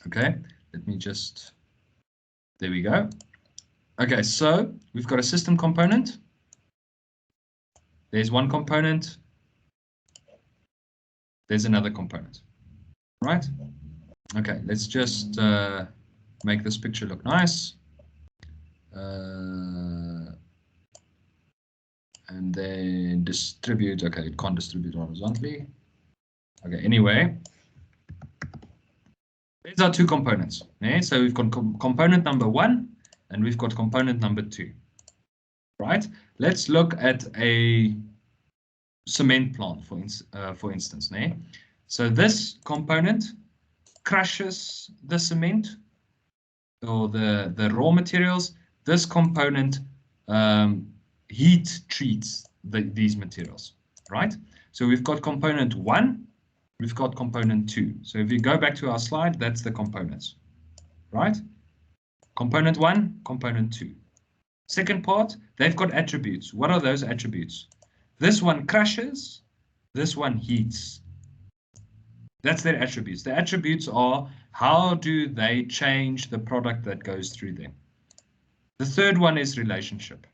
Okay, let me just, there we go. Okay, so we've got a system component. There's one component. There's another component, right? Okay, let's just make this picture look nice. and then distribute. Okay, it can't distribute horizontally. Okay, anyway, these are two components. Okay? So we've got component number 1 and we've got component number 2. Right? Let's look at a cement plant, for instance. Okay? So this component crushes the cement or the raw materials. This component heat treats these materials. Right? So we've got component 1. We've got component 2. So if you go back to our slide, that's the components, right? Component 1, component 2. Second part, they've got attributes. What are those attributes? This one crushes, this one heats. That's their attributes. The attributes are how do they change the product that goes through them. The third one is relationship.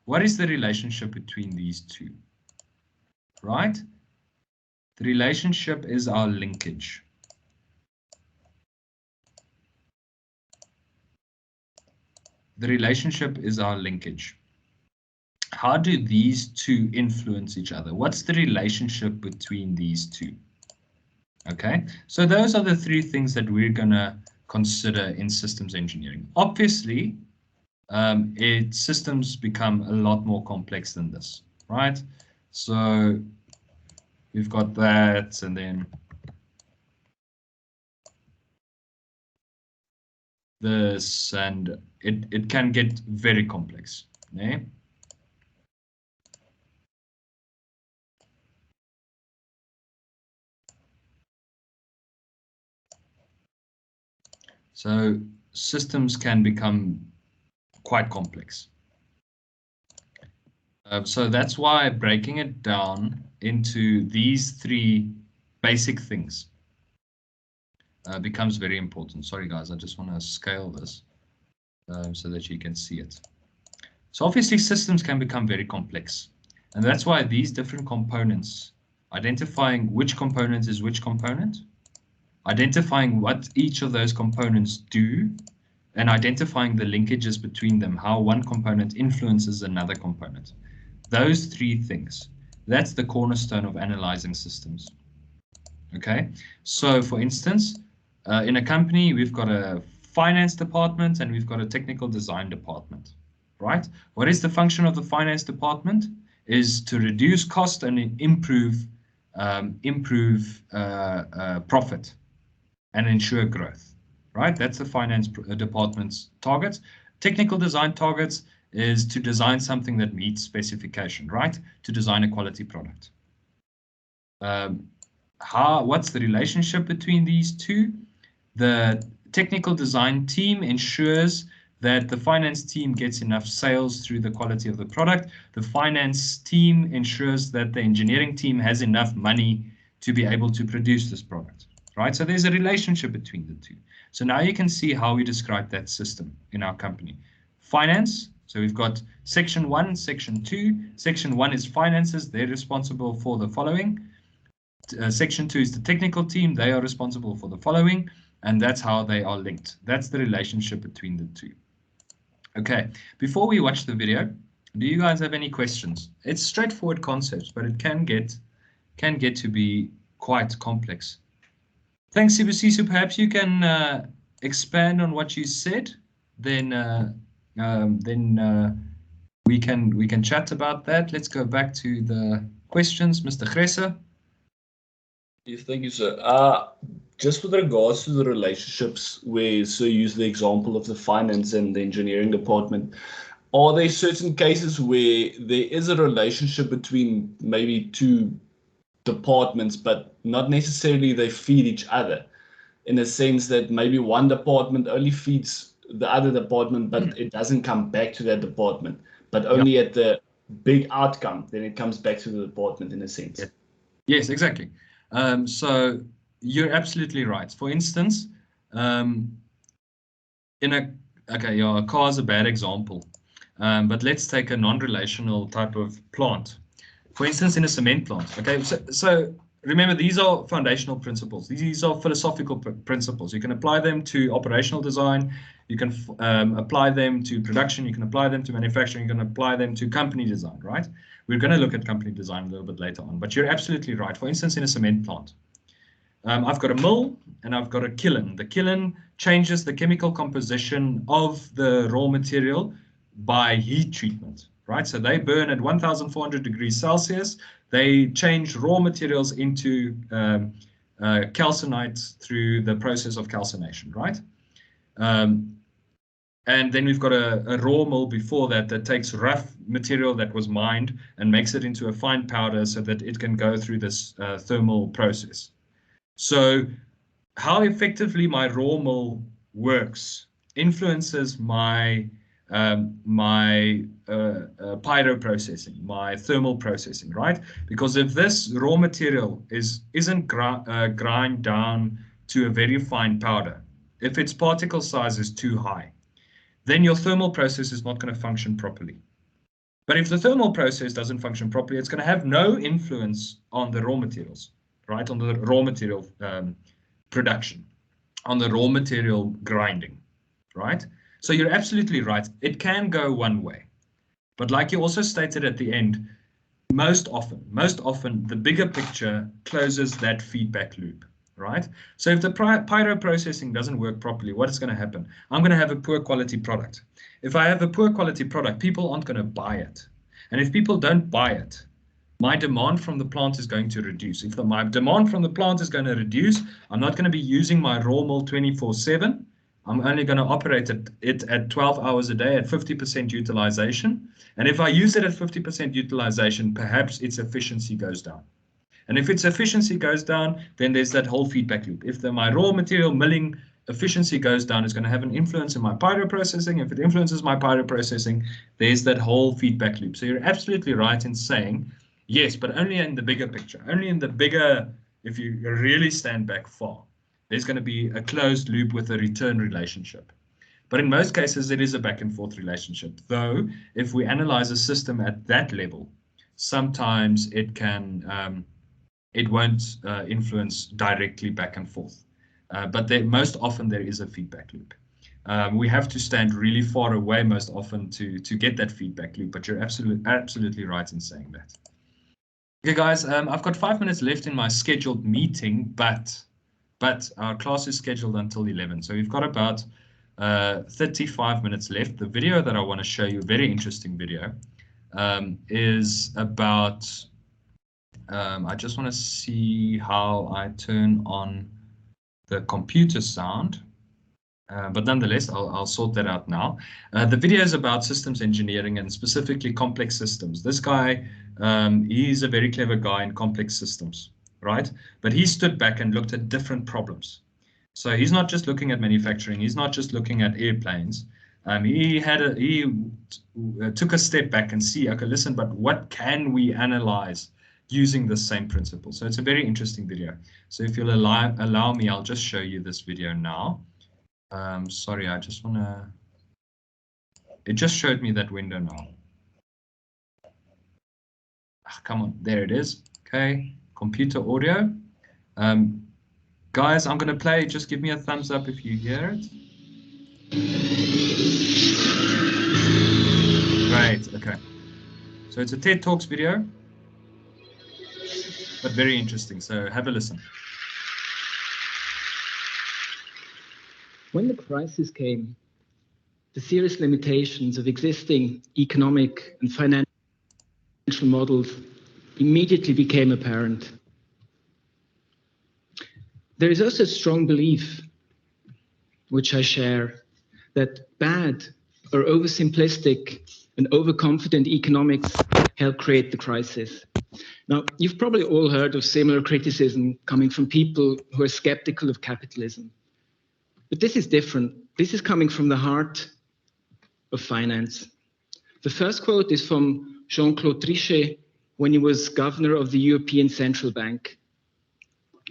What is the relationship between these two, right? The relationship is our linkage. The relationship is our linkage. How do these two influence each other? What's the relationship between these two? Okay, so those are the 3 things that we're going to consider in systems engineering. Obviously, systems become a lot more complex than this, right? So we've got that, and then this, and it can get very complex. Okay? So systems can become quite complex. So that's why breaking it down into these 3 basic things becomes very important. Sorry guys, I just want to scale this so that you can see it. So obviously systems can become very complex, and that's why these different components, identifying which component is which component, identifying what each of those components do, and identifying the linkages between them, how one component influences another component. Those 3 things, that's the cornerstone of analyzing systems. Okay, so for instance, in a company, we've got a finance department and we've got a technical design department, right? What is the function of the finance department? Is to reduce cost and improve profit and ensure growth, right? That's the finance department's targets. Technical design targets is to design something that meets specification, right? To design a quality product. What's the relationship between these two? The technical design team ensures that the finance team gets enough sales through the quality of the product. The finance team ensures that the engineering team has enough money to be able to produce this product, right? So there's a relationship between the two. So now you can see how we describe that system in our company. Finance, so we've got section 1, section 2. Section 1 is finances. They're responsible for the following. Section 2 is the technical team. They are responsible for the following. And that's how they are linked. That's the relationship between the two. Okay, before we watch the video, do you guys have any questions? It's straightforward concepts, but it can get to be quite complex. Thanks, Sibusiso. Perhaps you can expand on what you said. Then we can chat about that. Let's go back to the questions, Mr. Gresse. Yes, thank you, sir. Just with regards to the relationships where, so use the example of the finance and the engineering department, are there certain cases where there is a relationship between maybe 2 departments, but not necessarily they feed each other, in a sense that maybe one department only feeds the other department, but it doesn't come back to that department, but only at the big outcome, then it comes back to the department in a sense? Yeah. Yes, exactly. So you're absolutely right. For instance, a car is a bad example, but let's take a non-relational type of plant. For instance, in a cement plant. Okay, so remember, these are foundational principles. These are philosophical principles. You can apply them to operational design. You can apply them to production. You can apply them to manufacturing. You can apply them to company design, right? We're going to look at company design a little bit later on, but you're absolutely right. For instance, in a cement plant, I've got a mill and I've got a kiln. The kiln changes the chemical composition of the raw material by heat treatment, right? So they burn at 1,400 degrees Celsius. They change raw materials into calcinites through the process of calcination, right? And then we've got a raw mill before that takes rough material that was mined and makes it into a fine powder so that it can go through this thermal process. So how effectively my raw mill works influences my pyro processing, my thermal processing, right? Because if this raw material isn't grind down to a very fine powder, if its particle size is too high, then your thermal process is not going to function properly. But if the thermal process doesn't function properly, it's going to have no influence on the raw materials, right? On the raw material production, on the raw material grinding, right? So you're absolutely right. It can go one way. But like you also stated at the end, most often the bigger picture closes that feedback loop, right? So if the pyro processing doesn't work properly, what is going to happen? I'm going to have a poor quality product. If I have a poor quality product, people aren't going to buy it. And if people don't buy it, my demand from the plant is going to reduce. If my demand from the plant is going to reduce, I'm not going to be using my raw mill 24/7. I'm only going to operate it at 12 hours a day at 50% utilization. And if I use it at 50% utilization, perhaps its efficiency goes down. And if its efficiency goes down, then there's that whole feedback loop. If my raw material milling efficiency goes down, it's going to have an influence in my pyro processing. If it influences my pyro processing, there's that whole feedback loop. So you're absolutely right in saying, yes, but only in the bigger picture, only in the bigger, if you really stand back far, there's going to be a closed loop with a return relationship. But in most cases, it is a back and forth relationship. Though, if we analyze a system at that level, sometimes it can, it won't influence directly back and forth. But most often there is a feedback loop. We have to stand really far away most often to get that feedback loop, but you're absolutely right in saying that. Okay, guys, I've got 5 minutes left in my scheduled meeting, but our class is scheduled until 11. So we've got about 35 minutes left. The video that I want to show you, a very interesting video, is about, I just want to see how I turn on the computer sound. But nonetheless, I'll sort that out now. The video is about systems engineering and specifically complex systems. This guy, he's a very clever guy in complex systems, right? But he stood back and looked at different problems. So he's not just looking at manufacturing. He's not just looking at airplanes. He took a step back and see, okay, listen, but what can we analyze using the same principle? So it's a very interesting video. So if you'll allow me, I'll just show you this video now. Sorry, I just want to, it just showed me that window now. Come on, there it is. Okay, computer audio. Guys, I'm going to play. Just give me a thumbs up if you hear it. Great, okay. So it's a TED Talks video, but very interesting. So have a listen. When the crisis came, the serious limitations of existing economic and financial models immediately became apparent. There is also a strong belief, which I share, that bad or oversimplistic and overconfident economics help create the crisis. Now, you've probably all heard of similar criticism coming from people who are skeptical of capitalism. But this is different. This is coming from the heart of finance. The first quote is from Jean-Claude Trichet when he was governor of the European Central Bank.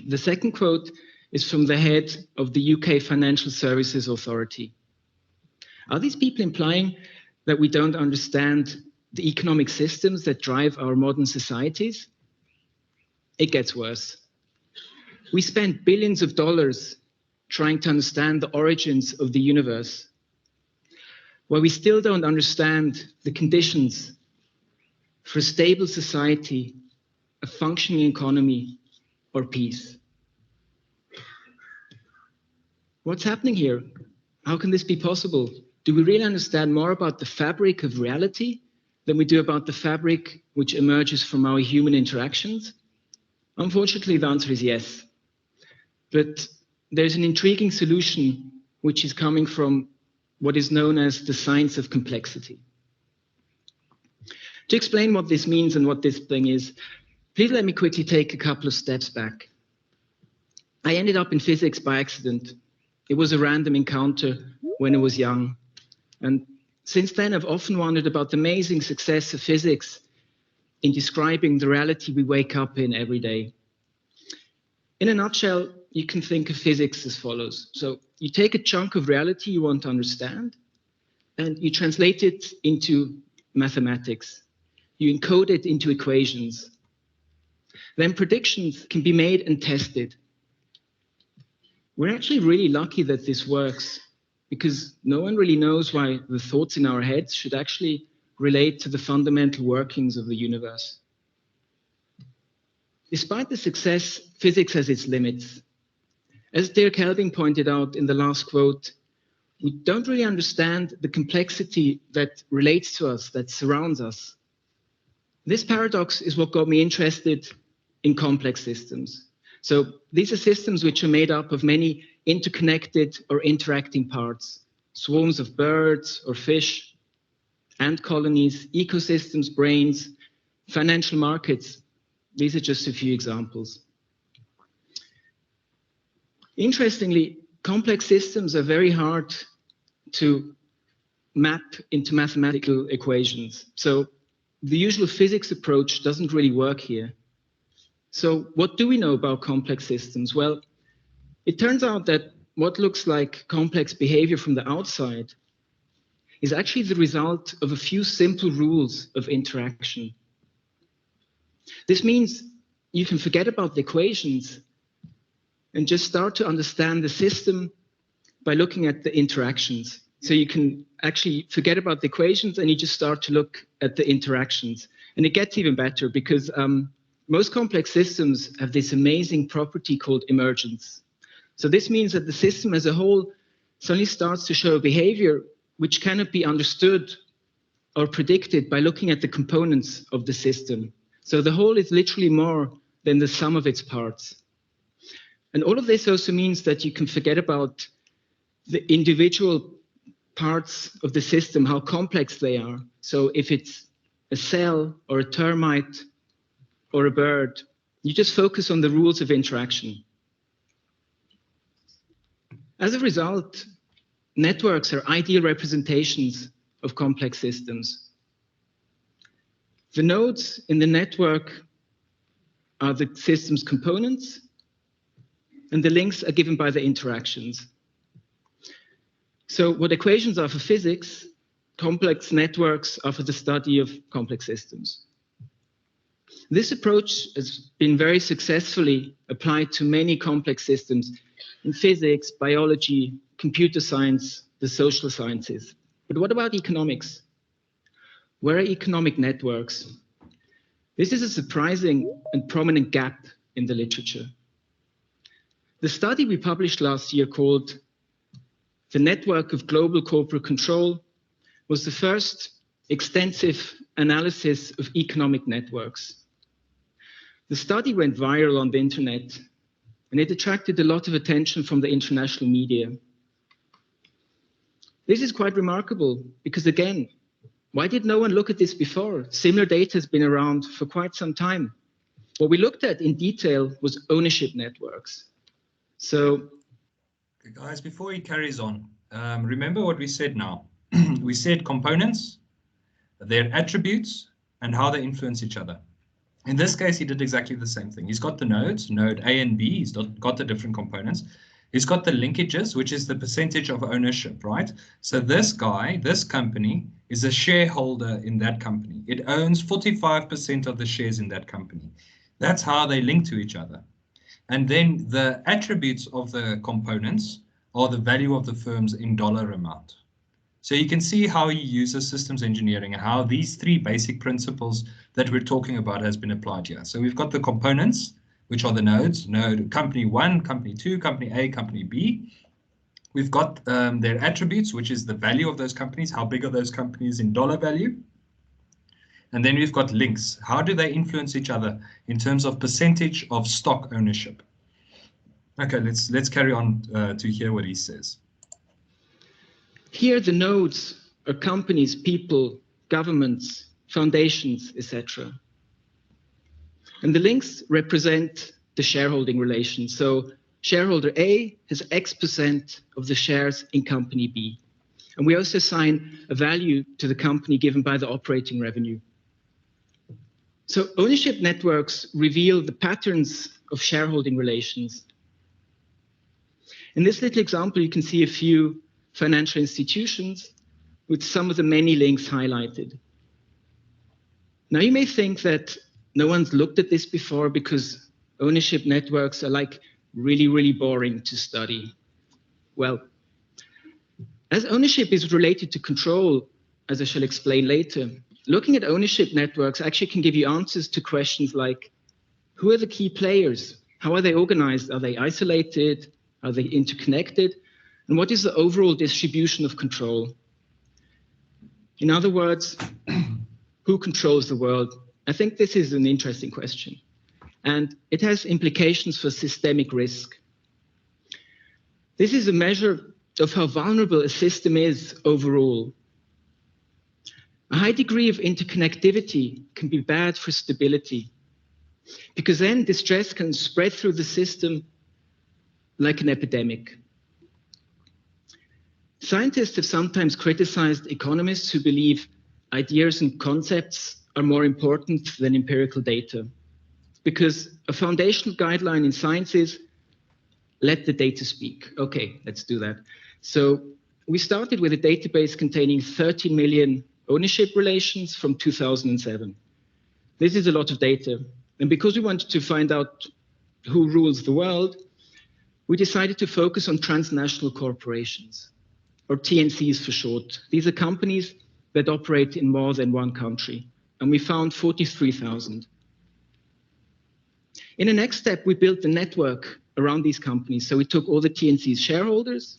The second quote is from the head of the UK Financial Services Authority. Are these people implying that we don't understand the economic systems that drive our modern societies? It gets worse. We spend billions of dollars trying to understand the origins of the universe, while we still don't understand the conditions for a stable society, a functioning economy, or peace. What's happening here? How can this be possible? Do we really understand more about the fabric of reality than we do about the fabric which emerges from our human interactions? Unfortunately, the answer is yes. But there's an intriguing solution which is coming from what is known as the science of complexity. To explain what this means and what this thing is, please let me quickly take a couple of steps back. I ended up in physics by accident. It was a random encounter when I was young. And since then, I've often wondered about the amazing success of physics in describing the reality we wake up in every day. In a nutshell, you can think of physics as follows. So you take a chunk of reality you want to understand, and you translate it into mathematics. You encode it into equations. Then predictions can be made and tested. We're actually really lucky that this works, because no one really knows why the thoughts in our heads should actually relate to the fundamental workings of the universe. Despite the success, physics has its limits. As Dirk Helbing pointed out in the last quote, we don't really understand the complexity that relates to us, that surrounds us. This paradox is what got me interested in complex systems. So these are systems which are made up of many interconnected or interacting parts, swarms of birds or fish, ant colonies, ecosystems, brains, financial markets. These are just a few examples. Interestingly, complex systems are very hard to map into mathematical equations. So the usual physics approach doesn't really work here. So what do we know about complex systems? Well, it turns out that what looks like complex behavior from the outside is actually the result of a few simple rules of interaction. This means you can forget about the equations and just start to understand the system by looking at the interactions. So you can actually forget about the equations and you just start to look at the interactions. And it gets even better because most complex systems have this amazing property called emergence. So this means that the system as a whole suddenly starts to show behavior which cannot be understood or predicted by looking at the components of the system. So the whole is literally more than the sum of its parts. And all of this also means that you can forget about the individual parts of the system, how complex they are. So if it's a cell or a termite or a bird, you just focus on the rules of interaction. As a result, networks are ideal representations of complex systems. The nodes in the network are the system's components, and the links are given by the interactions. So what equations are for physics, complex networks are for the study of complex systems. This approach has been very successfully applied to many complex systems in physics, biology, computer science, the social sciences. But what about economics? Where are economic networks? This is a surprising and prominent gap in the literature. The study we published last year called The Network of Global Corporate Control was the first extensive analysis of economic networks. The study went viral on the internet, and it attracted a lot of attention from the international media. This is quite remarkable because, again, why did no one look at this before? Similar data has been around for quite some time. What we looked at in detail was ownership networks. So, guys, before he carries on, remember what we said now. We said components, their attributes, and how they influence each other. In this case, he did exactly the same thing. He's got the nodes, node A and B. He's got the different components. He's got the linkages, which is the percentage of ownership, right? So this guy, this company, is a shareholder in that company. It owns 45% of the shares in that company. That's how they link to each other. And then the attributes of the components are the value of the firms in dollar amount. So you can see how he uses systems engineering and how these three basic principles that we're talking about has been applied here. So we've got the components, which are the nodes, node company 1, company 2, company A, company B. We've got their attributes, which is the value of those companies, how big are those companies in dollar value. And then we've got links. How do they influence each other in terms of percentage of stock ownership? Okay, let's carry on to hear what he says. Here, the nodes are companies, people, governments, foundations, etc. And the links represent the shareholding relation. So shareholder A has X% of the shares in company B. And we also assign a value to the company given by the operating revenue. So ownership networks reveal the patterns of shareholding relations. In this little example, you can see a few financial institutions with some of the many links highlighted. Now you may think that no one's looked at this before because ownership networks are like really, really boring to study. Well, as ownership is related to control, as I shall explain later, looking at ownership networks actually can give you answers to questions like, who are the key players? How are they organized? Are they isolated? Are they interconnected? And what is the overall distribution of control? In other words, who controls the world? I think this is an interesting question. And it has implications for systemic risk. This is a measure of how vulnerable a system is overall. A high degree of interconnectivity can be bad for stability, because then distress can spread through the system like an epidemic. Scientists have sometimes criticized economists who believe ideas and concepts are more important than empirical data, because a foundational guideline in science is let the data speak. Okay, let's do that. So we started with a database containing 30 million ownership relations from 2007. This is a lot of data. And because we wanted to find out who rules the world, we decided to focus on transnational corporations, or TNCs for short. These are companies that operate in more than one country. And we found 43,000. In the next step, we built a network around these companies. So we took all the TNC's shareholders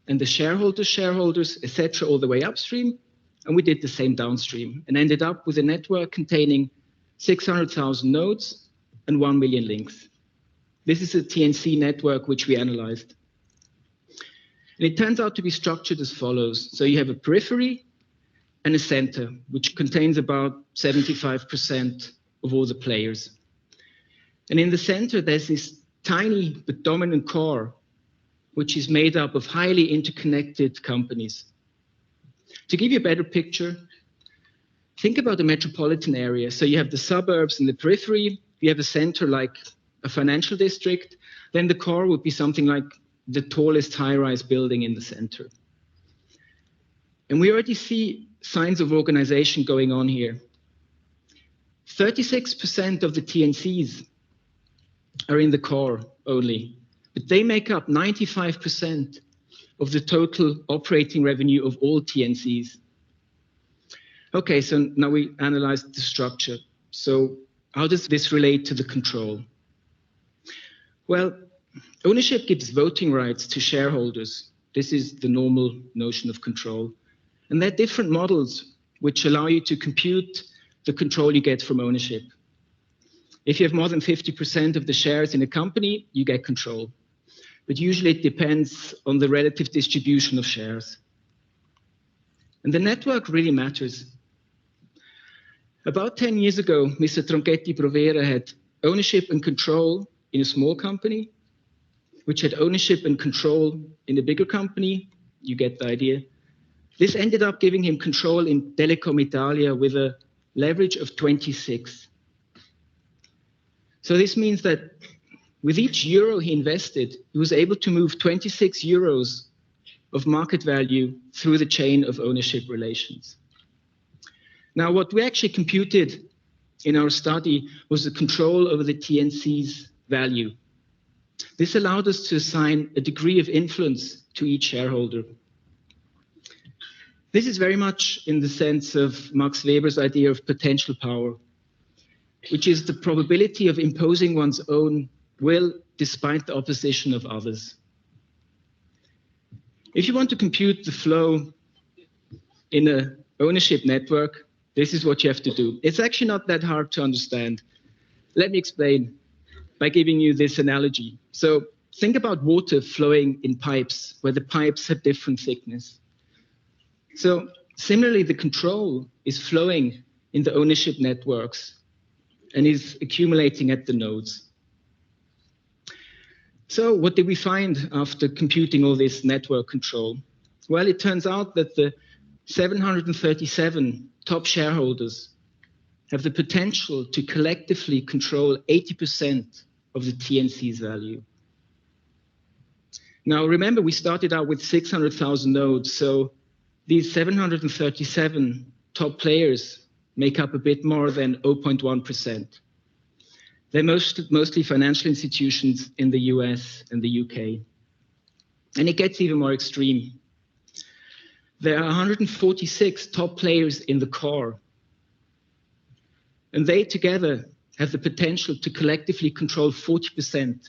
and the shareholders, etc., all the way upstream. And we did the same downstream and ended up with a network containing 600,000 nodes and 1 million links. This is a TNC network which we analyzed. And it turns out to be structured as follows. So you have a periphery and a center, which contains about 75% of all the players. And in the center, there's this tiny but dominant core, which is made up of highly interconnected companies. To give you a better picture, think about a metropolitan area. So you have the suburbs and the periphery. You have a center like a financial district. Then the core would be something like the tallest high-rise building in the center. And we already see signs of organization going on here. 36% of the TNCs are in the core only, but they make up 95% of the total operating revenue of all TNCs. Okay, so now we analyzed the structure. So how does this relate to the control? Well, ownership gives voting rights to shareholders. This is the normal notion of control. And there are different models which allow you to compute the control you get from ownership. If you have more than 50% of the shares in a company, you get control. But usually it depends on the relative distribution of shares. And the network really matters. About 10 years ago, Mr. Tronchetti Provera had ownership and control in a small company, which had ownership and control in a bigger company. You get the idea. This ended up giving him control in Telecom Italia with a leverage of 26. So this means that with each euro he invested, he was able to move 26 euros of market value through the chain of ownership relations. Now, what we actually computed in our study was the control over the TNC's value. This allowed us to assign a degree of influence to each shareholder. This is very much in the sense of Max Weber's idea of potential power, which is the probability of imposing one's own will despite the opposition of others. If you want to compute the flow in an ownership network, this is what you have to do. It's actually not that hard to understand. Let me explain by giving you this analogy. So think about water flowing in pipes where the pipes have different thickness. So similarly, the control is flowing in the ownership networks and is accumulating at the nodes. So what did we find after computing all this network control? Well, it turns out that the 737 top shareholders have the potential to collectively control 80% of the TNC's value. Now, remember, we started out with 600,000 nodes, so these 737 top players make up a bit more than 0.1%. They're mostly financial institutions in the US and the UK. And it gets even more extreme. There are 146 top players in the core. And they together have the potential to collectively control 40%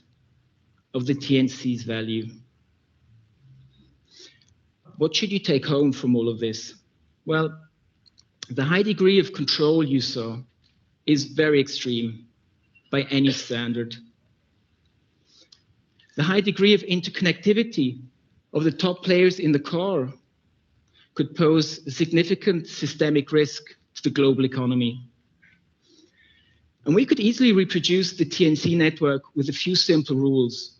of the TNC's value. What should you take home from all of this? Well, the high degree of control you saw is very extreme by any standard. The high degree of interconnectivity of the top players in the core could pose a significant systemic risk to the global economy. And we could easily reproduce the TNC network with a few simple rules.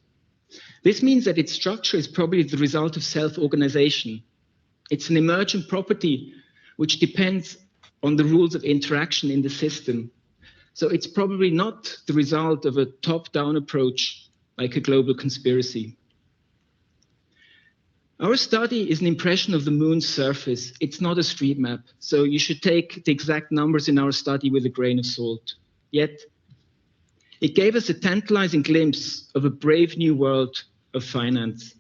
This means that its structure is probably the result of self-organization. It's an emergent property which depends on the rules of interaction in the system. So it's probably not the result of a top-down approach like a global conspiracy. Our study is an impression of the moon's surface. It's not a street map. So you should take the exact numbers in our study with a grain of salt. Yet, it gave us a tantalizing glimpse of a brave new world of finance.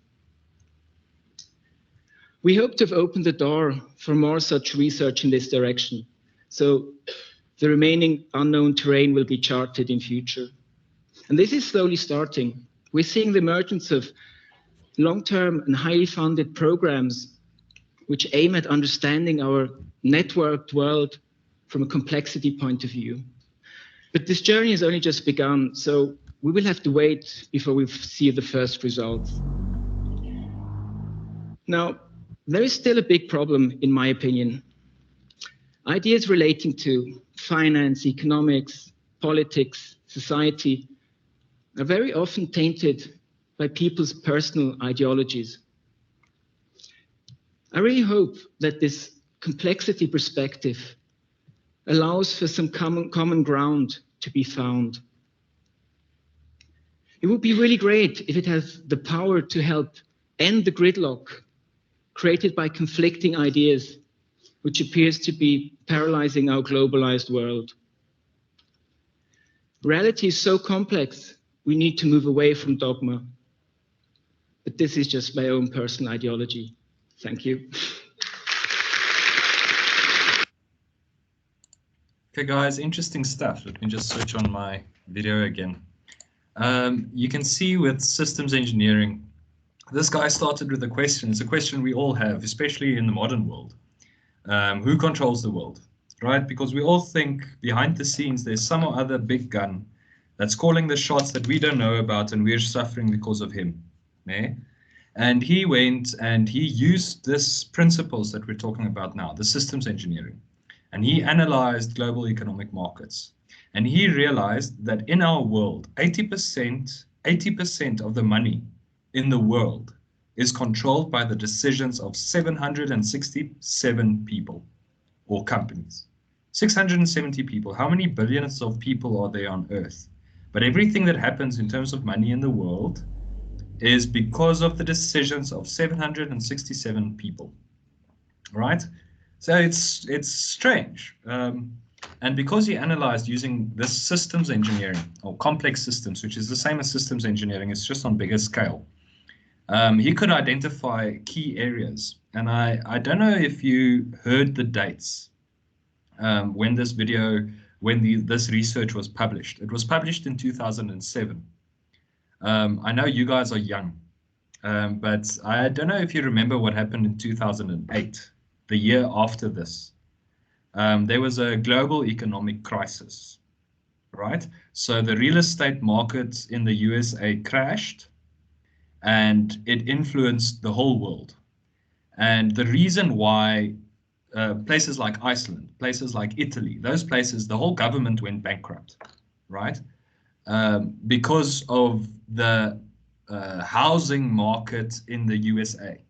We hope to have opened the door for more such research in this direction. So the remaining unknown terrain will be charted in future. And this is slowly starting. We're seeing the emergence of long-term and highly funded programs which aim at understanding our networked world from a complexity point of view. But this journey has only just begun, so we will have to wait before we see the first results. Now, there is still a big problem, in my opinion. Ideas relating to finance, economics, politics, society are very often tainted by people's personal ideologies. I really hope that this complexity perspective allows for some common ground to be found. It would be really great if it has the power to help end the gridlock created by conflicting ideas, which appears to be paralyzing our globalized world. Reality is so complex, we need to move away from dogma. But this is just my own personal ideology. Thank you. Okay, guys, interesting stuff. Let me just switch on my video again. You can see with systems engineering, this guy started with a question. It's a question we all have, especially in the modern world. Who controls the world, right? Because we all think behind the scenes, there's some other big gun that's calling the shots that we don't know about, and we're suffering because of him. Eh? And he went and he used this principles that we're talking about now, the systems engineering. And he analyzed global economic markets. And he realized that in our world, 80% of the money in the world is controlled by the decisions of 767 people or companies. 670 people. How many billions of people are there on Earth? But everything that happens in terms of money in the world is because of the decisions of 767 people, right? So it's strange. And And because he analyzed using this systems engineering or complex systems, which is the same as systems engineering, it's just on bigger scale, he could identify key areas. And I don't know if you heard the dates when this this research was published. It was published in 2007. I know you guys are young, but I don't know if you remember what happened in 2008, the year after this. There was a global economic crisis, right? So the real estate market in the USA crashed, and it influenced the whole world. And the reason why places like Iceland, places like Italy, those places, the whole government went bankrupt, right? Because of the housing market in the USA.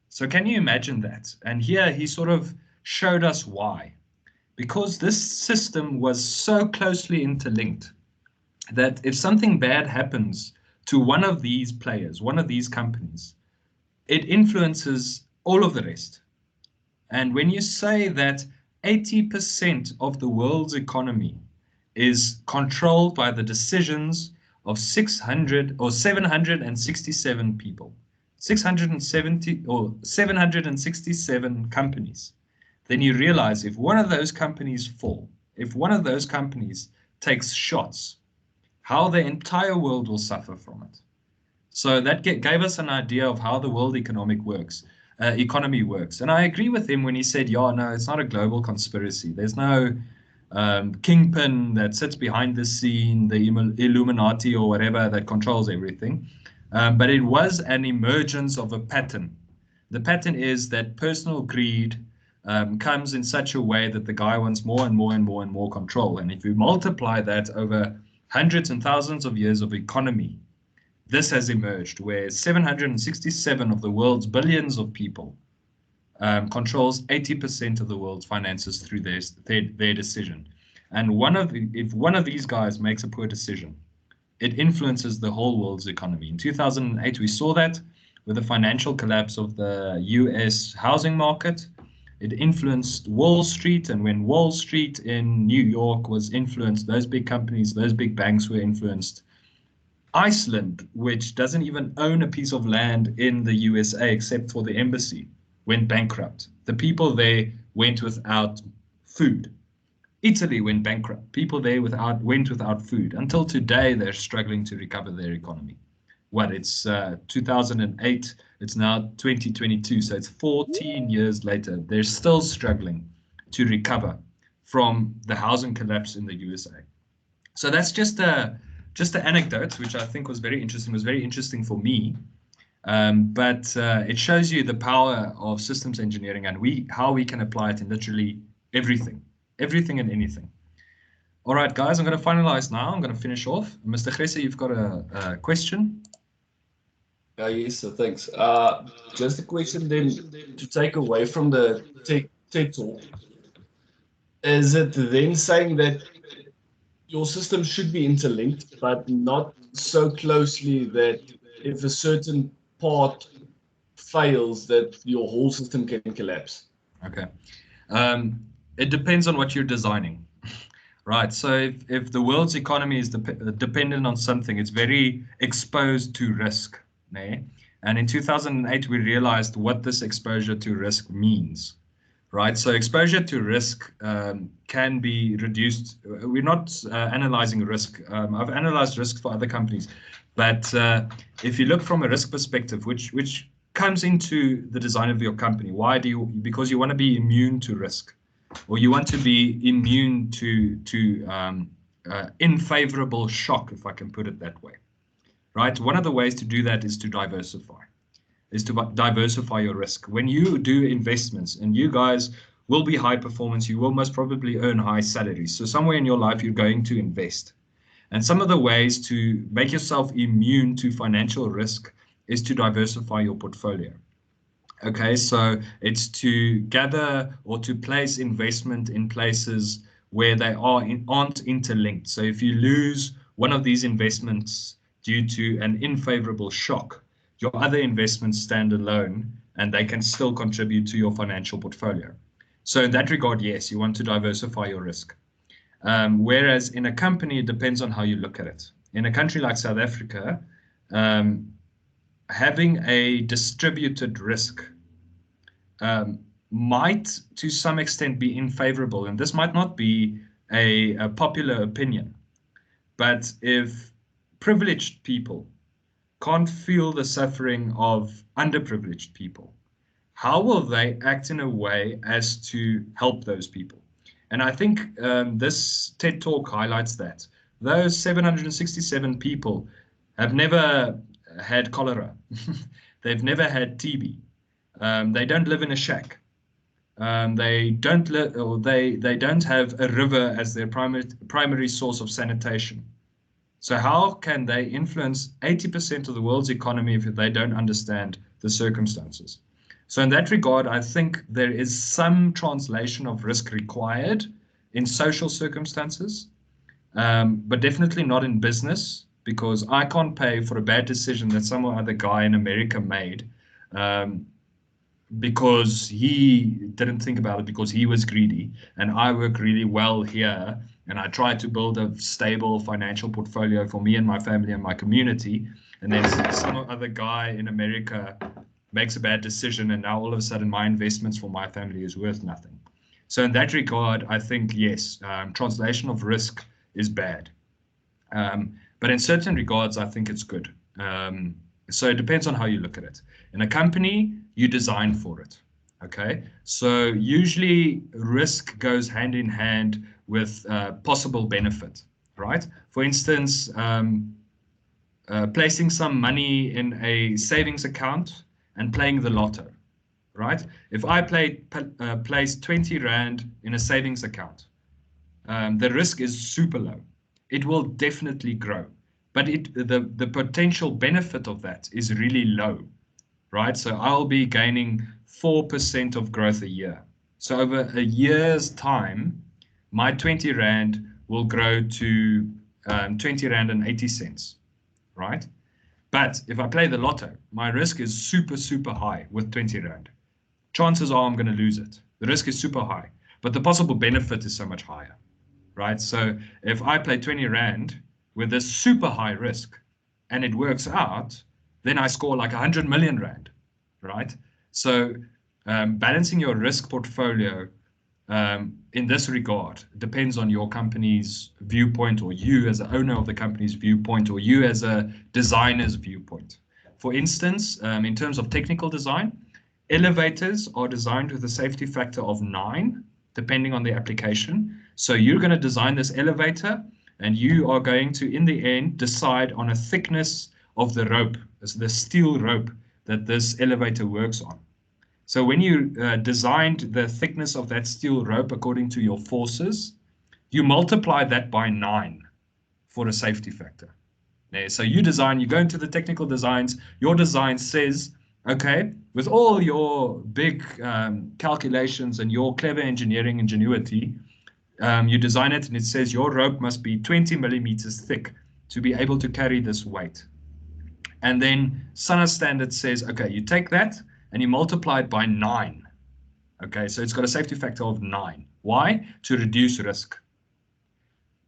So can you imagine that? And here he sort of showed us why. Because this system was so closely interlinked that if something bad happens to one of these players, one of these companies, it influences all of the rest. And when you say that 80% of the world's economy is controlled by the decisions of 600 or 767 people, 670 or 767 companies, then you realize if one of those companies fall, if one of those companies takes shots, how the entire world will suffer from it. So that gave us an idea of how the world economy works. And I agree with him when he said, yeah, no, it's not a global conspiracy. There's no kingpin that sits behind the scene, the Illuminati or whatever that controls everything. But it was an emergence of a pattern. The pattern is that personal greed comes in such a way that the guy wants more and more and more and more control. And if you multiply that over hundreds and thousands of years of economy, this has emerged where 767 of the world's billions of people controls 80% of the world's finances through their decision. And if one of these guys makes a poor decision, it influences the whole world's economy. In 2008, we saw that with the financial collapse of the US housing market. It influenced Wall Street, and when Wall Street in New York was influenced, those big companies, those big banks were influenced. Iceland, which doesn't even own a piece of land in the USA except for the embassy, went bankrupt. The people there went without food. Italy went bankrupt. People there went without food. Until today, they're struggling to recover their economy. It's 2008, it's now 2022, so it's 14 years later. They're still struggling to recover from the housing collapse in the USA. So that's just an anecdote, which I think was very interesting for me. But it shows you the power of systems engineering and how we can apply it in literally everything and anything. All right, guys, I'm going to finalize now. I'm going to finish off. Mr. Gresse, you've got a question? Yes, so thanks. Just a question then to take away from the tech talk. Is it then saying that your system should be interlinked, but not so closely that if a certain part fails, that your whole system can collapse? Okay. It depends on what you're designing. Right, so if the world's economy is dependent on something, it's very exposed to risk. And in 2008, we realized what this exposure to risk means, right? So exposure to risk can be reduced. We're not analyzing risk. I've analyzed risk for other companies, but if you look from a risk perspective, which comes into the design of your company, because you want to be immune to risk, or you want to be immune to unfavorable shock, if I can put it that way. Right? One of the ways to do that is to diversify your risk. When you do investments, and you guys will be high performance, you will most probably earn high salaries. So somewhere in your life, you're going to invest. And some of the ways to make yourself immune to financial risk is to diversify your portfolio. Okay, so it's to gather or to place investment in places where they aren't interlinked. So if you lose one of these investments due to an unfavorable shock, your other investments stand alone and they can still contribute to your financial portfolio. So in that regard, yes, you want to diversify your risk. Whereas in a company, it depends on how you look at it. In a country like South Africa, having a distributed risk might, to some extent, be unfavorable. And this might not be a popular opinion. But if privileged people can't feel the suffering of underprivileged people, how will they act in a way as to help those people? And I think this TED Talk highlights that. Those 767 people have never had cholera. They've never had TB. They don't live in a shack. They don't have a river as their primary source of sanitation. So how can they influence 80% of the world's economy if they don't understand the circumstances? So in that regard, I think there is some translation of risk required in social circumstances, but definitely not in business, because I can't pay for a bad decision that some other guy in America made because he didn't think about it, because he was greedy, and I work really well here, and I try to build a stable financial portfolio for me and my family and my community, and then some other guy in America makes a bad decision, and now all of a sudden my investments for my family is worth nothing. So in that regard, I think, yes, translation of risk is bad. But in certain regards, I think it's good. So it depends on how you look at it. In a company, you design for it. Okay, so usually risk goes hand in hand with possible benefit, right? For instance, placing some money in a savings account and playing the lotto, right? If I place 20 Rand in a savings account, the risk is super low. It will definitely grow, but the potential benefit of that is really low, right? So I'll be gaining 4% of growth a year. So over a year's time, my 20 Rand will grow to 20 Rand and 80 cents, right? But if I play the lotto, my risk is super, super high with 20 Rand. Chances are I'm going to lose it. The risk is super high, but the possible benefit is so much higher, right? So if I play 20 Rand with this super high risk and it works out, then I score like 100 million Rand, right? So balancing your risk portfolio in this regard depends on your company's viewpoint, or you as the owner of the company's viewpoint, or you as a designer's viewpoint. For instance, in terms of technical design, elevators are designed with a safety factor of 9, depending on the application. So you're going to design this elevator, and you are going to, in the end, decide on a thickness of the rope, the steel rope that this elevator works on. So when you designed the thickness of that steel rope according to your forces, you multiply that by 9 for a safety factor. So you go into the technical designs, your design says, okay, with all your big calculations and your clever engineering ingenuity, you design it and it says your rope must be 20 millimeters thick to be able to carry this weight. And then SANA standard says, okay, you take that and you multiply it by 9. Okay, so it's got a safety factor of 9. Why? To reduce risk.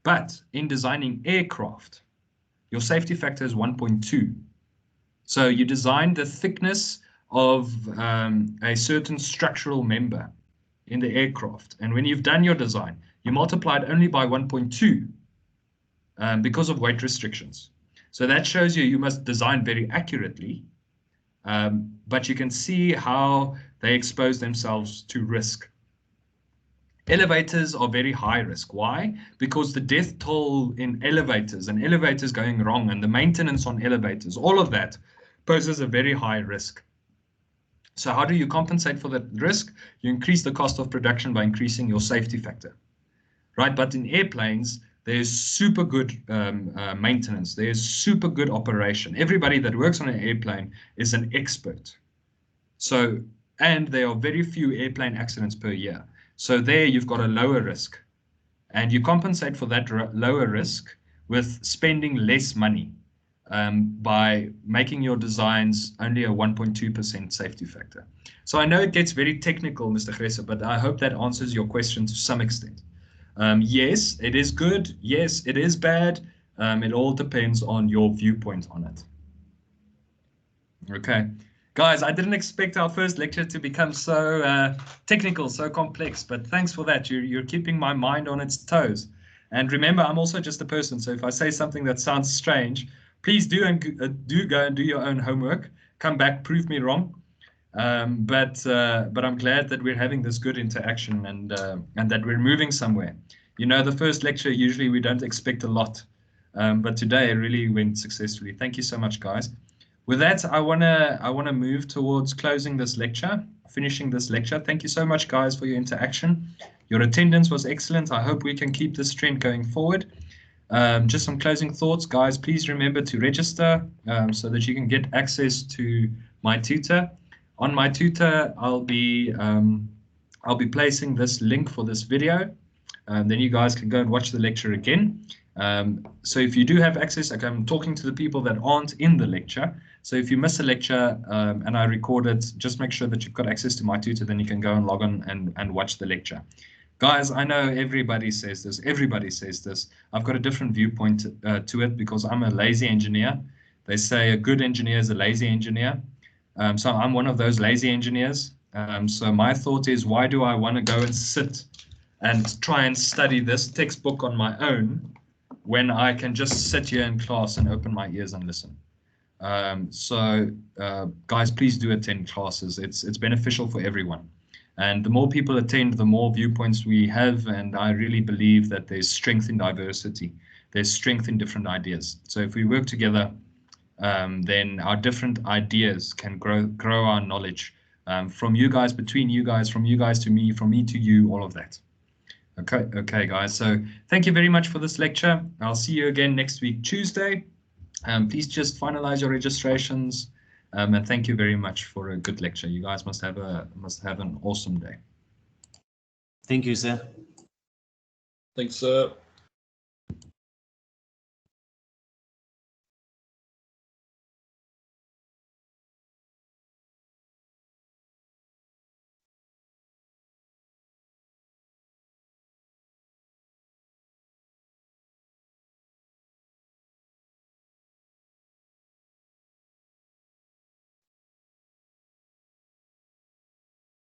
But in designing aircraft, your safety factor is 1.2. So you design the thickness of a certain structural member in the aircraft. And when you've done your design, you multiply it only by 1.2 because of weight restrictions. So that shows you must design very accurately, but you can see how they expose themselves to risk. Elevators are very high risk. Why? Because the death toll in elevators and elevators going wrong and the maintenance on elevators, all of that poses a very high risk. So how do you compensate for that risk? You increase the cost of production by increasing your safety factor, right? But in airplanes, there's super good maintenance. There's super good operation. Everybody that works on an airplane is an expert. So, and there are very few airplane accidents per year. So there you've got a lower risk, and you compensate for that lower risk with spending less money by making your designs only a 1.2% safety factor. So I know it gets very technical, Mr. Gresse, but I hope that answers your question to some extent. Yes, it is good. Yes, it is bad. It all depends on your viewpoint on it. Okay. Guys, I didn't expect our first lecture to become so technical, so complex, but thanks for that. You're keeping my mind on its toes. And remember, I'm also just a person, so if I say something that sounds strange, please do go and do your own homework. Come back, prove me wrong. But I'm glad that we're having this good interaction and that we're moving somewhere. You know, the first lecture, usually we don't expect a lot, but today it really went successfully. Thank you so much, guys. With that, I wanna move towards closing this lecture, finishing this lecture. Thank you so much, guys, for your interaction. Your attendance was excellent. I hope we can keep this trend going forward. Just some closing thoughts, guys. Please remember to register so that you can get access to my tutor. On my tutor, I'll be placing this link for this video. Then you guys can go and watch the lecture again. So if you do have access, like I'm talking to the people that aren't in the lecture. So if you miss a lecture and I record it, just make sure that you've got access to my tutor, then you can go and log on and watch the lecture. Guys, I know everybody says this. Everybody says this. I've got a different viewpoint to it because I'm a lazy engineer. They say a good engineer is a lazy engineer. So I'm one of those lazy engineers. So my thought is, why do I want to go and sit and try and study this textbook on my own when I can just sit here in class and open my ears and listen? Guys, please do attend classes. It's beneficial for everyone. And the more people attend, the more viewpoints we have. And I really believe that there's strength in diversity. There's strength in different ideas. So if we work together, then our different ideas can grow our knowledge from you guys, between you guys, from you guys to me, from me to you, all of that. Okay, guys. So thank you very much for this lecture. I'll see you again next week, Tuesday. Please just finalize your registrations. And thank you very much for a good lecture. You guys must have an awesome day. Thank you, sir. Thanks, sir.